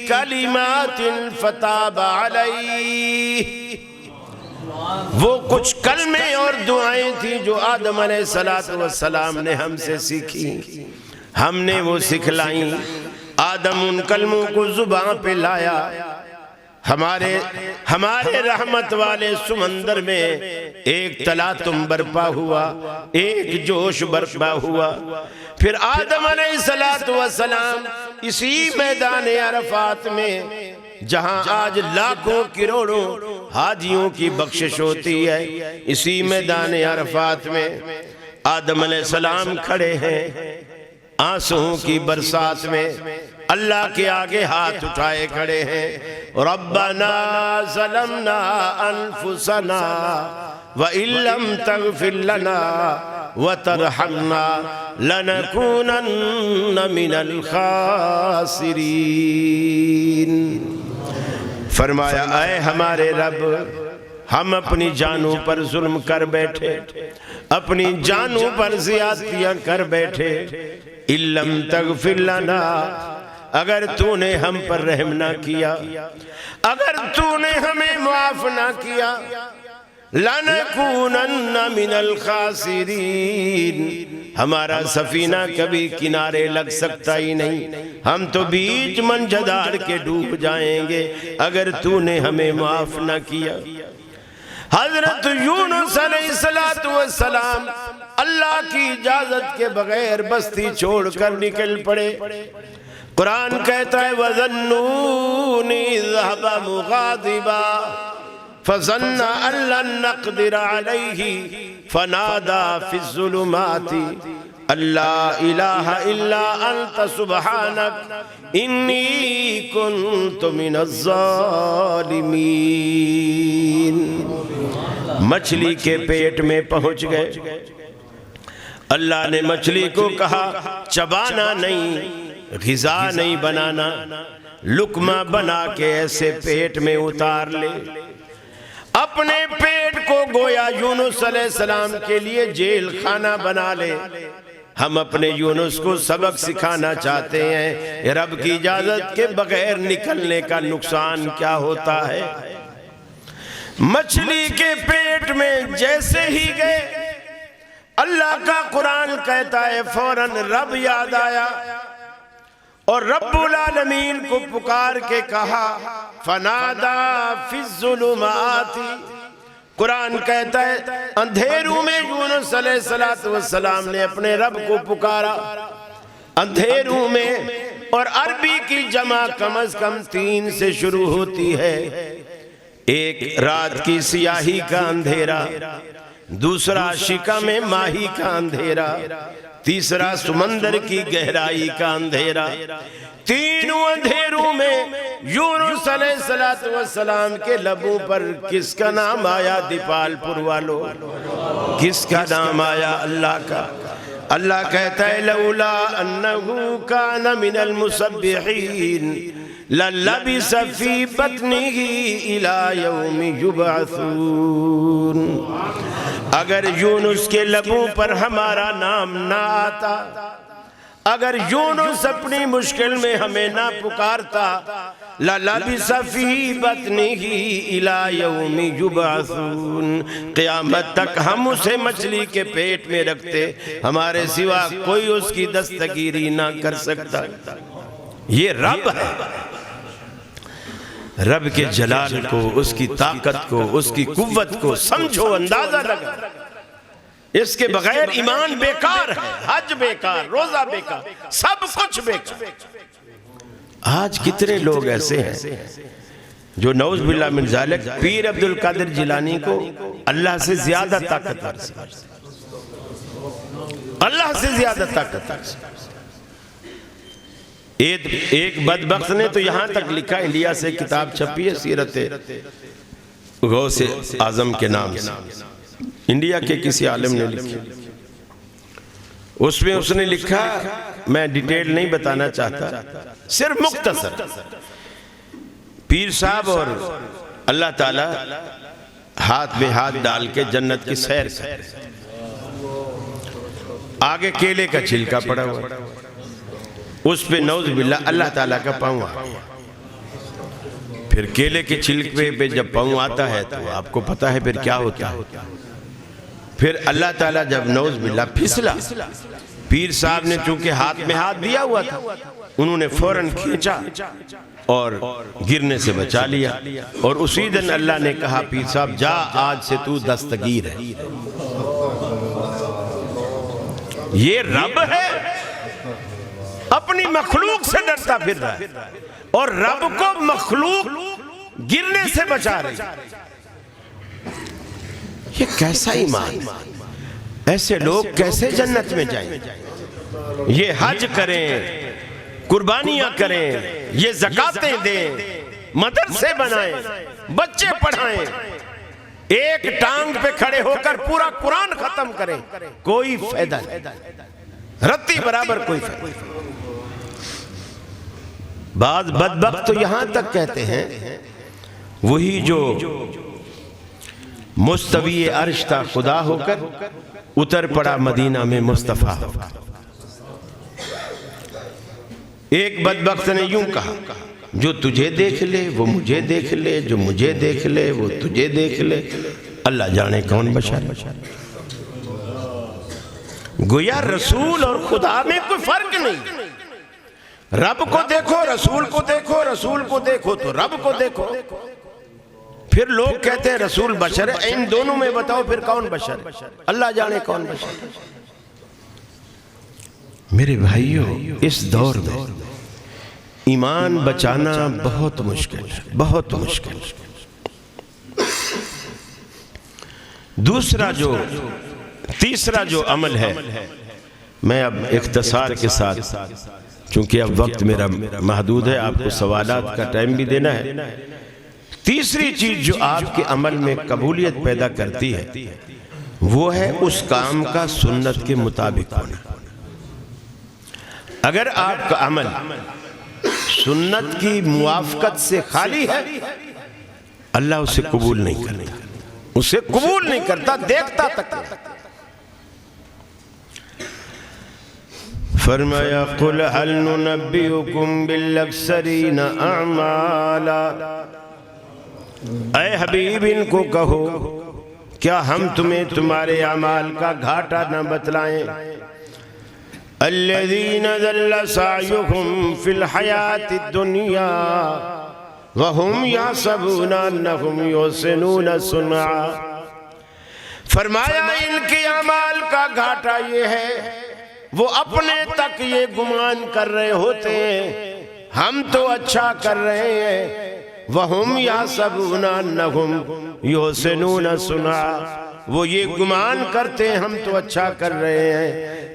كَلِمَاتٍ فَتَابَ عَلَيْهِ، وہ کچھ کلمے اور دعائیں تھیں جو آدم علیہ السلام نے ہم سے سیکھی، ہم نے وہ سکھلائیں۔ آدم ان کلموں کو زبان پہ لایا، ہمارے رحمت والے سمندر میں ایک تلاطم برپا ہوا، ایک جوش برپا ہوا۔ پھر آدم علیہ السلام اسی میدان عرفات میں جہاں آج لاکھوں کروڑوں حاجیوں کی بخشش ہوتی ہے، اسی میدان عرفات میں آدم علیہ السلام کھڑے ہیں آنسوؤں کی برسات میں، اللہ کے آگے ہاتھ اٹھائے کھڑے ہیں۔ ربنا ظلمنا انفسنا وَإِن لَّمْ تَغْفِرْ لَنَا وَتَرْحَمْنَا لَنَكُونَنَّ مِنَ الْخَاسِرِينَ۔ فرمایا اے ہمارے رب، ہم اپنی جانوں پر ظلم کر بیٹھے، اپنی جانوں پر زیادتیاں کر بیٹھے۔ إِن لَّمْ تَغْفِرْ لَنَا، اگر تو نے ہم پر رحم نہ کیا، اگر تو نے ہمیں معاف نہ کیا، لَنَكُونَنَّ مِنَ الْخَاسِرِينَ، ہمارا سفینہ کبھی کنارے لگ سکتا ہی نہیں، ہم تو بیچ منجھدار کے ڈوب جائیں گے اگر تو نے ہمیں معاف نہ کیا۔ حضرت یونس علیہ السلام اللہ کی اجازت کے بغیر بستی چھوڑ کر نکل پڑے۔ قرآن کہتا ہے وَظَنُّونِ ذَهَبَ مُغَاضِبًا فَظَنَّ أَن لَّن نَّقْدِرَ عَلَيْهِ فَنَادَى فِي الظُّلُمَاتِ اللہ الہ الا انت سبحانک انی کنت من الظالمین۔ مچھلی کے پیٹ میں پہنچ گئے، اللہ نے مچھلی کو کہا چبانا نہیں، غذا نہیں بنانا، لقمہ بنا کے ایسے پیٹ میں اتار لے۔ اپنے پیٹ کو گویا یونس علیہ السلام کے لیے جیل خانہ بنا لے۔ ہم اپنے یونس کو سبق سکھانا چاہتے ہیں، رب کی اجازت کے بغیر نکلنے کا نقصان کیا ہوتا ہے۔ مچھلی کے پیٹ میں جیسے ہی گئے، اللہ کا قرآن کہتا ہے فوراً رب یاد آیا اور رب العالمین کو پکار کے کہا فنادا فی الظلمات۔ قرآن کہتا ہے اندھیروں میں یونس علیہ السلام نے اپنے رب کو پکارا، اندھیروں میں، اور عربی کی جمع کم از کم 3 سے شروع ہوتی ہے۔ ایک رات کی سیاہی کا اندھیرا، دوسرا شکم ماہی کا اندھیرا، تیسرا سمندر کی گہرائی کا اندھیرا۔ تینوں اندھیروں میں یونس علیہ السلام کے لبوں پر کس کا نام آیا؟ دیپال پور والو، کس کا نام آیا؟ اللہ کا۔ اللہ کہتا ہے لولا انہو کان من المسبحین للبث فی بطنہ الی یوم یبعثون۔ اگر یونس کے لبوں پر ہمارا نام نہ آتا، اگر یونس اپنی مشکل میں ہمیں نہ پکارتا، لَلَبِثَ فِي بَطْنِهِ إِلَى يَوْمِ يُبْعَثُونَ، قیامت تک ہم اسے مچھلی کے پیٹ میں رکھتے، ہمارے سوا کوئی اس کی دستگیری نہ کر سکتا۔ یہ رب ہے۔ رب کے جلال کو، اس کی طاقت کو، اس کی قوت کو سمجھو، اندازہ لگا۔ اس کے بغیر ایمان بیکار ہے، حج بیکار، روزہ بیکار، سب کچھ بیکار۔ آج کتنے لوگ ایسے ہیں جو نعوذ باللہ من ذالک پیر عبدالقادر جیلانی کو اللہ سے زیادہ طاقتور سمجھتے، اللہ سے زیادہ طاقتور سمجھتے۔ ایک بدبخت نے تو یہاں تک لکھا، انڈیا سے کتاب چھپی ہے سیرت غوث اعظم کے نام سے، انڈیا کے کسی عالم نے لکھی، اس میں اس نے لکھا، میں ڈیٹیل نہیں بتانا چاہتا، صرف مختصر، پیر صاحب اور اللہ تعالیٰ ہاتھ میں ہاتھ ڈال کے جنت کی سیر کرتے، آگے کیلے کا چھلکا پڑا ہوا، اس پہ نعوذ باللہ اللہ تعالیٰ کا پاؤں آ گیا۔ پھر کیلے کے چھلکے پہ جب پاؤں آتا ہے تو آپ کو پتا ہے پھر کیا ہوتا ہے۔ پھر اللہ تعالیٰ جب نعوذ باللہ پھسلا، پیر صاحب نے چونکہ ہاتھ میں ہاتھ دیا ہوا تھا، انہوں نے فوراً کھینچا اور گرنے سے بچا لیا، اور اسی دن اللہ نے کہا پیر صاحب جا، آج سے تو دستگیر ہے۔ یہ رب ہے، اپنی مخلوق سے ڈرتا پھر رہا ہے، اور رب کو مخلوق گرنے سے بچا رہی۔ یہ کیسا ایمان؟ ایسے لوگ کیسے جنت میں جائیں؟ یہ حج کریں، قربانیاں کریں، یہ زکاتیں دیں، مدرسے بنائیں، بچے پڑھائیں، ایک ٹانگ پہ کھڑے ہو کر پورا قرآن ختم کریں، کوئی فائدہ نہیں، رتی برابر کوئی فائدہ نہیں۔ بعض بدبخت تو یہاں تک کہتے ہیں وہی جو مستوی عرش تھا خدا ہو کر اتر پڑا مدینہ میں مصطفیٰ ہو کر۔ ایک بدبخت نے یوں کہا، جو تجھے دیکھ لے وہ مجھے دیکھ لے، جو مجھے دیکھ لے وہ تجھے دیکھ لے، اللہ جانے کون بشر۔ گویا رسول اور خدا میں کوئی فرق نہیں، رب کو دیکھو، رسول کو دیکھو، رسول کو دیکھو تو رب کو دیکھو۔ پھر لوگ کہتے ہیں رسول بشر ہے، ان دونوں میں بتاؤ پھر کون بشر ہے؟ اللہ جانے کون بشر ہے۔ میرے بھائیوں، اس دور میں ایمان بچانا بہت مشکل ہے، بہت مشکل ہے۔ تیسرا جو عمل ہے میں اب اختصار کے ساتھ، چونکہ اب وقت میرا محدود ہے، آپ کو سوالات کا ٹائم بھی دینا ہے۔ تیسری چیز جو آپ کے عمل میں قبولیت پیدا کرتی ہے وہ ہے اس کام کا سنت کے مطابق ہونا۔ اگر آپ کا عمل سنت کی موافقت سے خالی ہے، اللہ اسے قبول نہیں کرتا، اسے قبول نہیں کرتا، دیکھتا تک نہیں۔ فرمایا قل هل ننبئكم بالاکثرین اعمالا، اے حبیب ان کو کہو کیا ہم تمہیں تمہارے اعمال کا گھاٹا نہ بتلائیں؟ الذین ضل سعیہم فی الحیاۃ الدنیا وہم یحسبون انہم یحسنون صنعا۔ فرمایا ان کے اعمال کا گھاٹا یہ ہے، وہ اپنے تک یہ گمان کر رہے ہوتے ہیں ہم تو اچھا کر رہے ہیں، وَهُمْ يَحْسَبُونَ أَنَّهُمْ يُحْسِنُونَ صُنْعًا، وہ یہ گمان کرتے ہیں ہم تو اچھا کر رہے ہیں،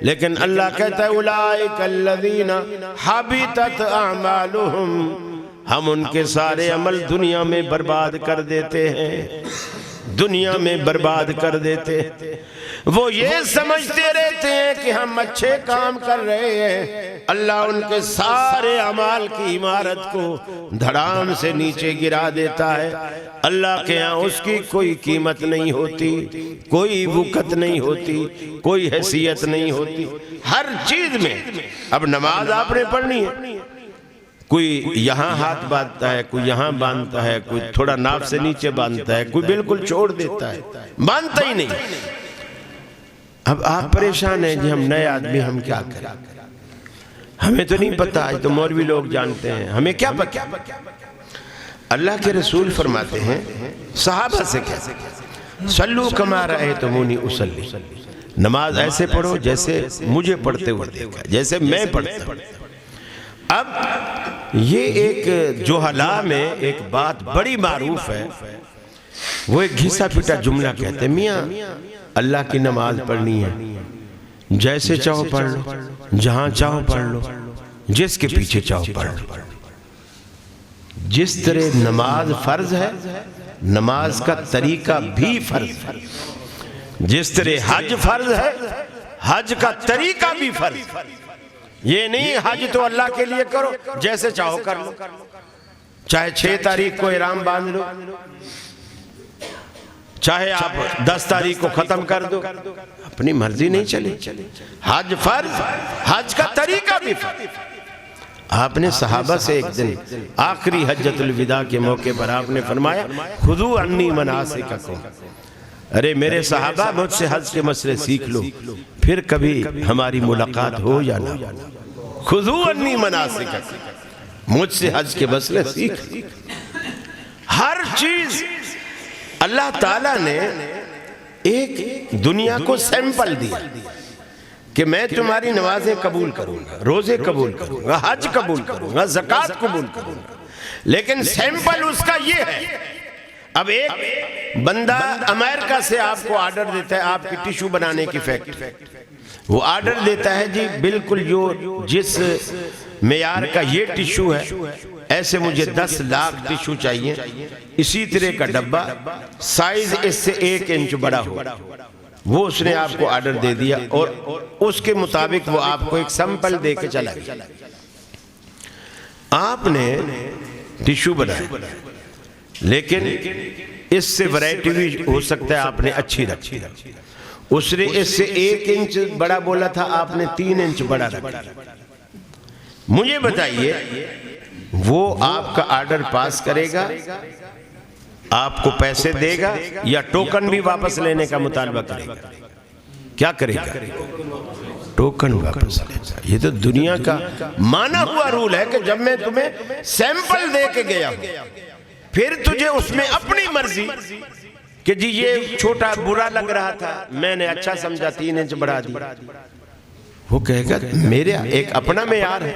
لیکن اللہ کہتا ہے أُولَئِكَ الَّذِينَ حَبِطَتْ أَعْمَالُهُمْ، ہم ان کے سارے عمل دنیا میں برباد کر دیتے ہیں، دنیا میں برباد کر دیتے ہیں۔ وہ یہ سمجھتے رہتے ہیں کہ ہم اچھے کام کر رہے ہیں، اللہ ان کے سارے اعمال کی عمارت کو دھڑام سے نیچے گرا دیتا ہے۔ اللہ کے ہاں اس کی کوئی قیمت نہیں ہوتی، کوئی وقت نہیں ہوتی، کوئی حیثیت نہیں ہوتی۔ ہر چیز میں، اب نماز آپ نے پڑھنی ہے، کوئی یہاں ہاتھ باندھتا ہے، کوئی یہاں باندھتا ہے، کوئی تھوڑا ناف سے نیچے باندھتا ہے، کوئی بالکل چھوڑ دیتا ہے، باندھتا ہی نہیں۔ اب آپ پریشان ہیں جی ہم نئے آدمی ہم کیا کریں، ہمیں تو نہیں پتا، آج تو مولوی لوگ جانتے ہیں، ہمیں کیا پتا۔ اللہ کے رسول فرماتے ہیں صحابہ سے کہتے صلو کما رأیتمونی اصلی، نماز ایسے پڑھو جیسے مجھے پڑھتے ہوئے دیکھا، جیسے میں پڑھتا ہوں۔ اب یہ ایک جوہلا میں ایک بات بڑی معروف ہے، وہ ایک گھسا پھٹا جملہ کہتے ہیں، میاں اللہ کی نماز پڑھنی ہے، جیسے چاہو پڑھ لو، جہاں چاہو پڑھ لو، جس کے پیچھے چاہو پڑھ لو۔ جس طرح نماز فرض ہے، نماز کا طریقہ بھی فرض ہے، جس طرح حج فرض ہے، حج کا طریقہ بھی فرض ہے۔ یہ نہیں حج تو اللہ کے لیے کرو، جیسے چاہو کر لو، چاہے 6 تاریخ کو احرام باندھ لو، چاہے آپ 10 تاریخ کو ختم کر دو، اپنی مرضی نہیں چلی۔ حج فرض، حج کا طریقہ بھی فرض۔ آپ نے صحابہ سے ایک دن آخری حجۃ الوداع کے موقع پر آپ نے فرمایا خذوا عنی مناسککم، ارے میرے صحابہ مجھ سے حج کے مسئلے سیکھ لو، پھر کبھی ہماری ملاقات ہو یا نہ ہو۔ خذوا عنی مناسککم، مجھ سے حج کے مسئلے سیکھ۔ ہر چیز اللہ تعالیٰ نے ایک دنیا کو سیمپل دیا کہ میں تمہاری نمازیں قبول کروں گا، روزے قبول کروں گا، حج قبول کروں گا، زکوٰۃ قبول کروں گا، لیکن سیمپل اس کا یہ ہے۔ اب ایک بندہ امریکہ سے آپ کو آرڈر دیتا ہے آپ کی ٹیشو بنانے کی فیکٹری، وہ آرڈر دیتا ہے جی بالکل جس معیار کا یہ ٹیشو ہے ایسے مجھے 10 لاکھ ٹیشو چاہیے، اسی طرح کا ڈبہ، سائز اس سے 1 انچ بڑا ہو، وہ اس نے آپ کو آرڈر دے دیا اور اس کے مطابق وہ آپ کو ایک سیمپل دے کے چلا گیا۔ آپ نے ٹیشو بنایا لیکن اس سے ورائٹی بھی ہو سکتا ہے آپ نے اچھی رکھی، اس نے اس سے 1 انچ بڑا بولا تھا آپ نے 3 انچ بڑا رکھا۔ مجھے بتائیے وہ آپ کا آرڈر پاس کرے گا، آپ کو پیسے دے گا یا ٹوکن بھی واپس لینے کا مطالبہ کرے گا؟ کیا کرے گا؟ ٹوکن واپس لے گا۔ یہ تو دنیا کا مانا ہوا رول ہے کہ جب میں تمہیں سیمپل دے کے گیا ہوں پھر تجھے اس میں اپنی مرضی کہ جی یہ چھوٹا برا لگ رہا تھا میں نے اچھا سمجھا 3 انچ بڑھا دیا، وہ کہے گا میرے ایک اپنا معیار ہے،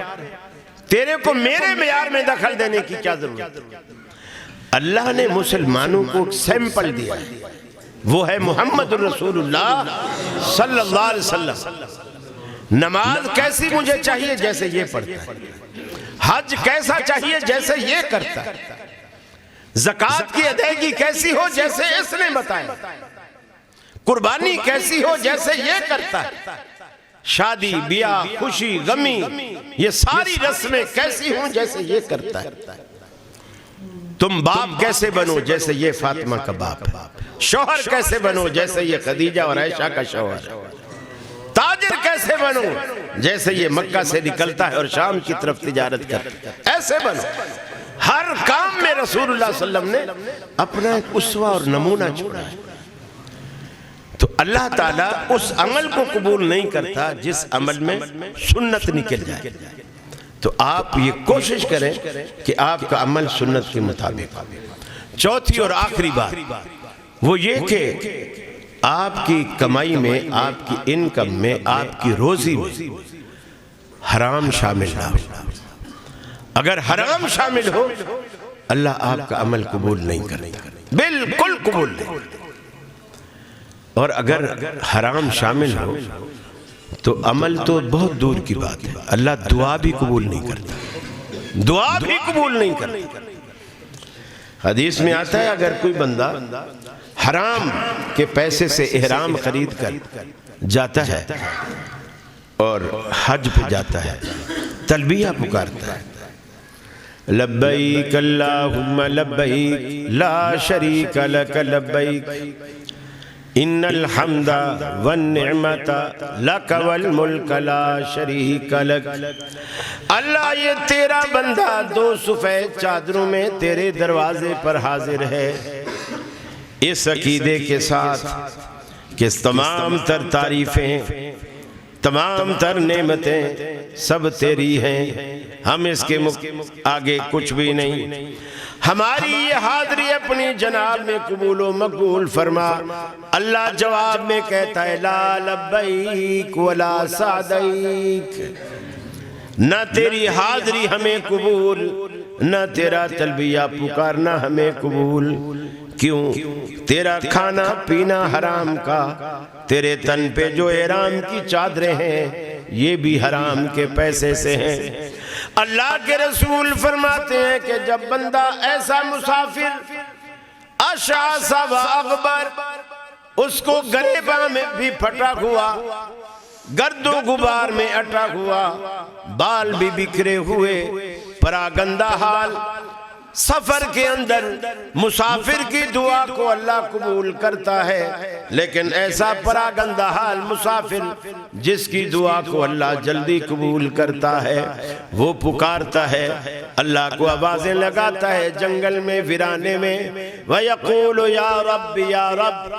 تیرے کو میرے معیار میں دخل دینے کی کیا ضرورت؟ اللہ نے مسلمانوں کو سیمپل دیا ہے، وہ ہے محمد رسول اللہ صلی اللہ علیہ وسلم۔ نماز کیسی مجھے چاہیے جیسے یہ پڑھتا ہے، حج کیسا چاہیے جیسے یہ کرتا ہے، زکوٰۃ کی ادائیگی کیسی ہو جیسے اس نے بتایا، قربانی کیسی ہو جیسے یہ کرتا ہے، شادی بیاہ خوشی غمی یہ ساری رسمیں کیسی ہوں جیسے یہ کرتا ہے، تم باپ کیسے بنو جیسے یہ فاطمہ کا باپ، شوہر کیسے بنو جیسے یہ خدیجہ اور عائشہ کا شوہر، تاجر کیسے بنو جیسے یہ مکہ سے نکلتا ہے اور شام کی طرف تجارت کرتا ہے، ایسے بنو۔ ہر کام میں رسول اللہ صلی اللہ علیہ وسلم نے اپنا ایک اسوہ اور نمونہ چھوڑا ہے۔ تو اللہ تعالیٰ اس عمل کو قبول نہیں کرتا جس عمل میں سنت نکل جائے۔ تو آپ یہ کوشش کریں کہ آپ کا عمل سنت کے مطابق۔ چوتھی اور آخری بات وہ یہ کہ آپ کی کمائی میں، آپ کی انکم میں، آپ کی روزی میں حرام شامل نہ ہو۔ اگر حرام شامل ہو اللہ آپ کا عمل قبول نہیں کرتا، بالکل قبول نہیں۔ اور اگر حرام شامل ہو تو عمل تو بہت دور کی بات ہے، اللہ دعا بھی قبول نہیں کرتا، دعا بھی قبول نہیں کرتا۔ حدیث میں آتا ہے اگر کوئی بندہ حرام کے پیسے سے احرام خرید کر جاتا ہے اور حج پہ جاتا ہے، تلبیہ پکارتا ہے، لبیک اللہم لبیک لا شریک لک لبیک ان الحمد والنعمت لک والملک لا شریک لک۔ اللہ یہ تیرا بندہ دو سفید چادروں میں تیرے دروازے پر حاضر ہے، اس عقیدے کے ساتھ کہ تمام تر تعریفیں، تمام تر نعمتیں سب تیری ہیں، ہم اس کے آگے کچھ بھی نہیں، ہماری یہ حاضری اپنی جناب میں قبول و مقبول فرما۔ اللہ جواب میں کہتا ہے لا لبیک ولا سعدیک، نہ تیری حاضری ہمیں قبول، نہ تیرا تلبیہ پکارنا ہمیں قبول۔ کیوں؟ تیرا کھانا پینا حرام کا، تیرے تن پہ جو احرام کی چادریں ہیں یہ بھی حرام کے پیسے سے ہیں۔ اللہ کے رسول فرماتے ہیں کہ جب بندہ ایسا مسافر اشعث و اغبر، اس کو گریباں میں بھی پھٹا ہوا، گرد و غبار میں اٹا ہوا، بال بھی بکھرے ہوئے، پراگندہ حال، سفر کے اندر مسافر کی دعا کو اللہ قبول کرتا ہے، لیکن ایسا پراگندہ حال مسافر جس کی دعا کو اللہ جلدی قبول کرتا ہے، وہ پکارتا ہے، اللہ کو آوازیں لگاتا ہے جنگل میں ویرانے میں، وَيَقُولُ يَا رَبِّ يَا رَبِّ،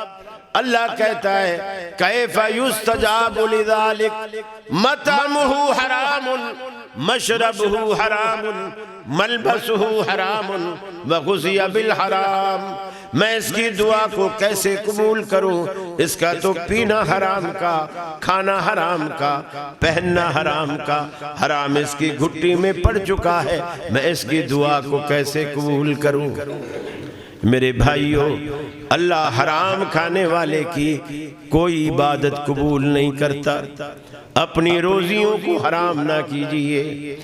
اللہ کہتا ہے کیف یستجاب لذالک مطعمہ حرام مشربہ حرام ملبسہ حرام وغذی بالحرام، میں اس کی دعا کو کیسے قبول کروں؟ اس کا تو پینا حرام کا، کھانا حرام کا، پہننا حرام کا، حرام اس کی گھٹی میں پڑ چکا ہے، میں اس کی دعا کو کیسے قبول کروں؟ میرے بھائیوں، اللہ حرام کھانے والے کی کوئی عبادت قبول نہیں کرتا۔ اپنی روزیوں کو حرام نہ کیجئے۔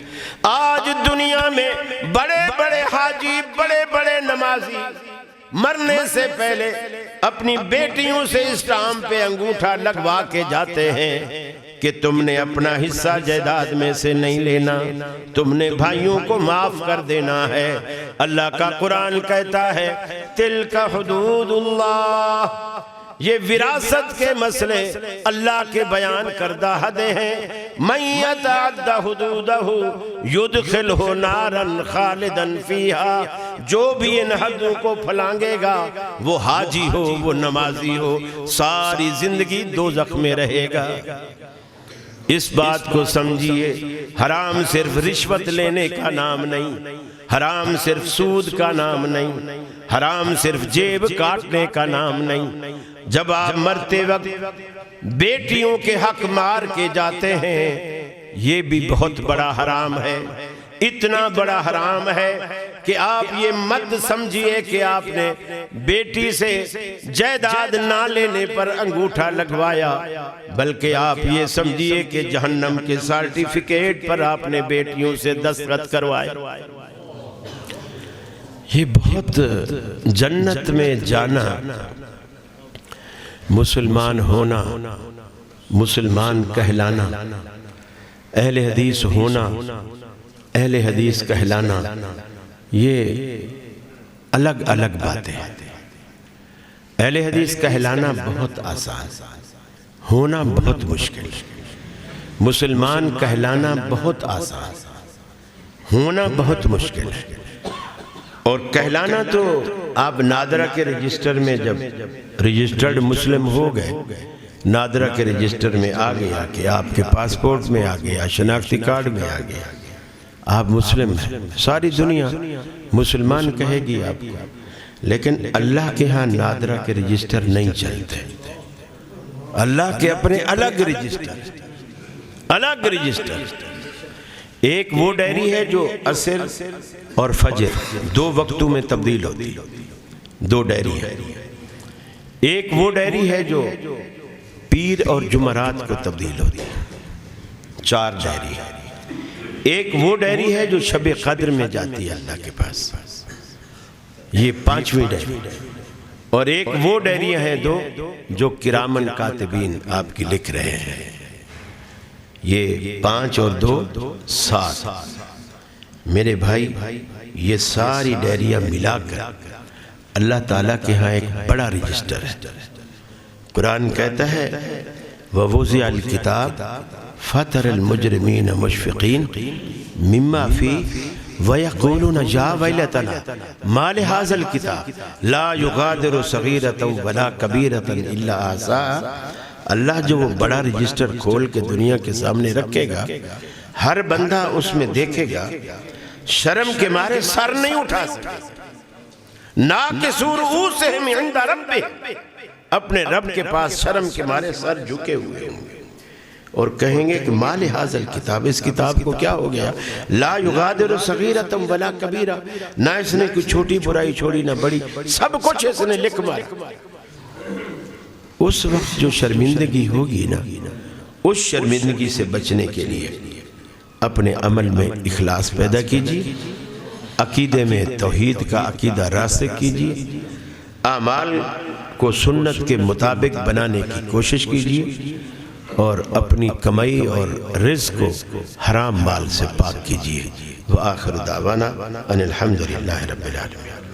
آج دنیا میں بڑے بڑے حاجی، بڑے بڑے نمازی مرنے سے پہلے اپنی بیٹیوں سے اسٹامپ پہ انگوٹھا لگوا کے جاتے ہیں کہ تم نے اپنا حصہ جائیداد میں سے نہیں لینا، تم نے بھائیوں کو معاف کر دینا ہے۔ اللہ کا قرآن کہتا ہے تلک حدود اللہ، یہ وراثت کے مسئلے اللہ کے بیان کردہ حدیں ہیں۔ من یتعد حدودہ یدخلہ نارا خالدا فیہا، جو بھی ان حدوں کو پھلانگے گا، وہ حاجی ہو، وہ نمازی ہو، ساری زندگی دوزخ میں رہے گا۔ اس بات کو سمجھیے، حرام صرف رشوت لینے کا نام نہیں، حرام صرف سود کا نام نہیں، حرام صرف جیب کاٹنے کا نام نہیں۔ جب آپ مرتے وقت بیٹیوں کے حق مار کے جاتے ہیں، یہ بھی بہت بڑا حرام ہے، اتنا بڑا حرام ہے کہ آپ یہ مت سمجھیے کہ آپ نے بیٹی سے جائیداد نہ لینے پر انگوٹھا لگوایا، بلکہ آپ یہ سمجھیے کہ جہنم کے سرٹیفکیٹ پر آپ نے بیٹیوں سے دستخط کروائے۔ یہ بہت جنت میں جانا، مسلمان ہونا، مسلمان کہلانا، اہل حدیث ہونا، اہل حدیث کہلانا، یہ الگ الگ باتیں ہیں۔ اہل حدیث کہلانا بہت آسان، ہونا بہت مشکل۔ مسلمان کہلانا بہت آسان، ہونا بہت مشکل ہے۔ اور کہلانا تو آپ نادرہ کے رجسٹر میں جب رجسٹرڈ مسلم ہو گئے، نادرہ کے رجسٹر میں آ گیا کہ آپ کے پاسپورٹ میں آ گیا، شناختی کارڈ میں آ گیا، آپ مسلم ہیں، ساری دنیا مسلمان کہے گی آپ کو۔ لیکن اللہ کے ہاں نادرہ کے رجسٹر نہیں چلتے، اللہ کے اپنے الگ رجسٹر، الگ رجسٹر۔ ایک وہ ڈائری ہے جو عصر اور فجر دو وقتوں میں تبدیل ہوتی، دو ڈائری ہے۔ ایک وہ ڈائری ہے جو پیر اور جمعرات کو تبدیل ہوتی، چار ڈائری ہے۔ ایک وہ ڈائری ہے جو شب قدر میں جاتی ہے اللہ کے پاس، یہ پانچویں ڈائری۔ اور ایک وہ ڈائریاں ہیں دو جو کرامن کاتبین آپ کی لکھ رہے ہیں، یہ 5 اور 2 7۔ میرے بھائی یہ ساری ڈائریاں ملا کر اللہ تعالیٰ کے ہاں ایک بڑا رجسٹر ہے۔ قرآن کہتا ہے وَوُضِعَ الْكِتَابُ فَتَرَى الْمُجْرِمِينَ مُشْفِقِينَ مِمَّا فِيهِ وَيَقُولُونَ يَا وَيْلَتَنَا مَا لِهَذَا الْكِتَابِ لَا يُغَادِرُ صَغِيرَةً وَلَا كَبِيرَةً إِلَّا أَحْصَاهَا۔ اللہ جو وہ بڑا رجسٹر کھول کے دنیا کے سامنے رکھے گا، ہر بندہ اس میں دیکھے گا، شرم کے مارے سر نہیں اٹھا سکے، ناکسو رؤوسہم عند ربہم، اپنے رب کے پاس شرم کے مارے سر جھکے ہوئے ہوں گے اور کہیں گے کہ ما لہذا الکتاب، اس کتاب کو کیا ہو گیا، لا یغادر صغیرۃ ولا کبیرہ، نہ اس نے کوئی چھوٹی برائی چھوڑی نہ بڑی، سب کچھ اس نے لکھ مارا۔ اس وقت جو شرمندگی ہوگی نا، اس شرمندگی سے بچنے کے لیے اپنے عمل میں اخلاص پیدا کیجیے، عقیدے میں توحید کا عقیدہ راسخ کیجیے، اعمال کو سنت کے مطابق بنانے کی کوشش کیجیے، اور اپنی کمائی اور رزق کو حرام مال سے پاک کیجیے۔ وآخر دعوانا ان الحمدللہ رب العالمین۔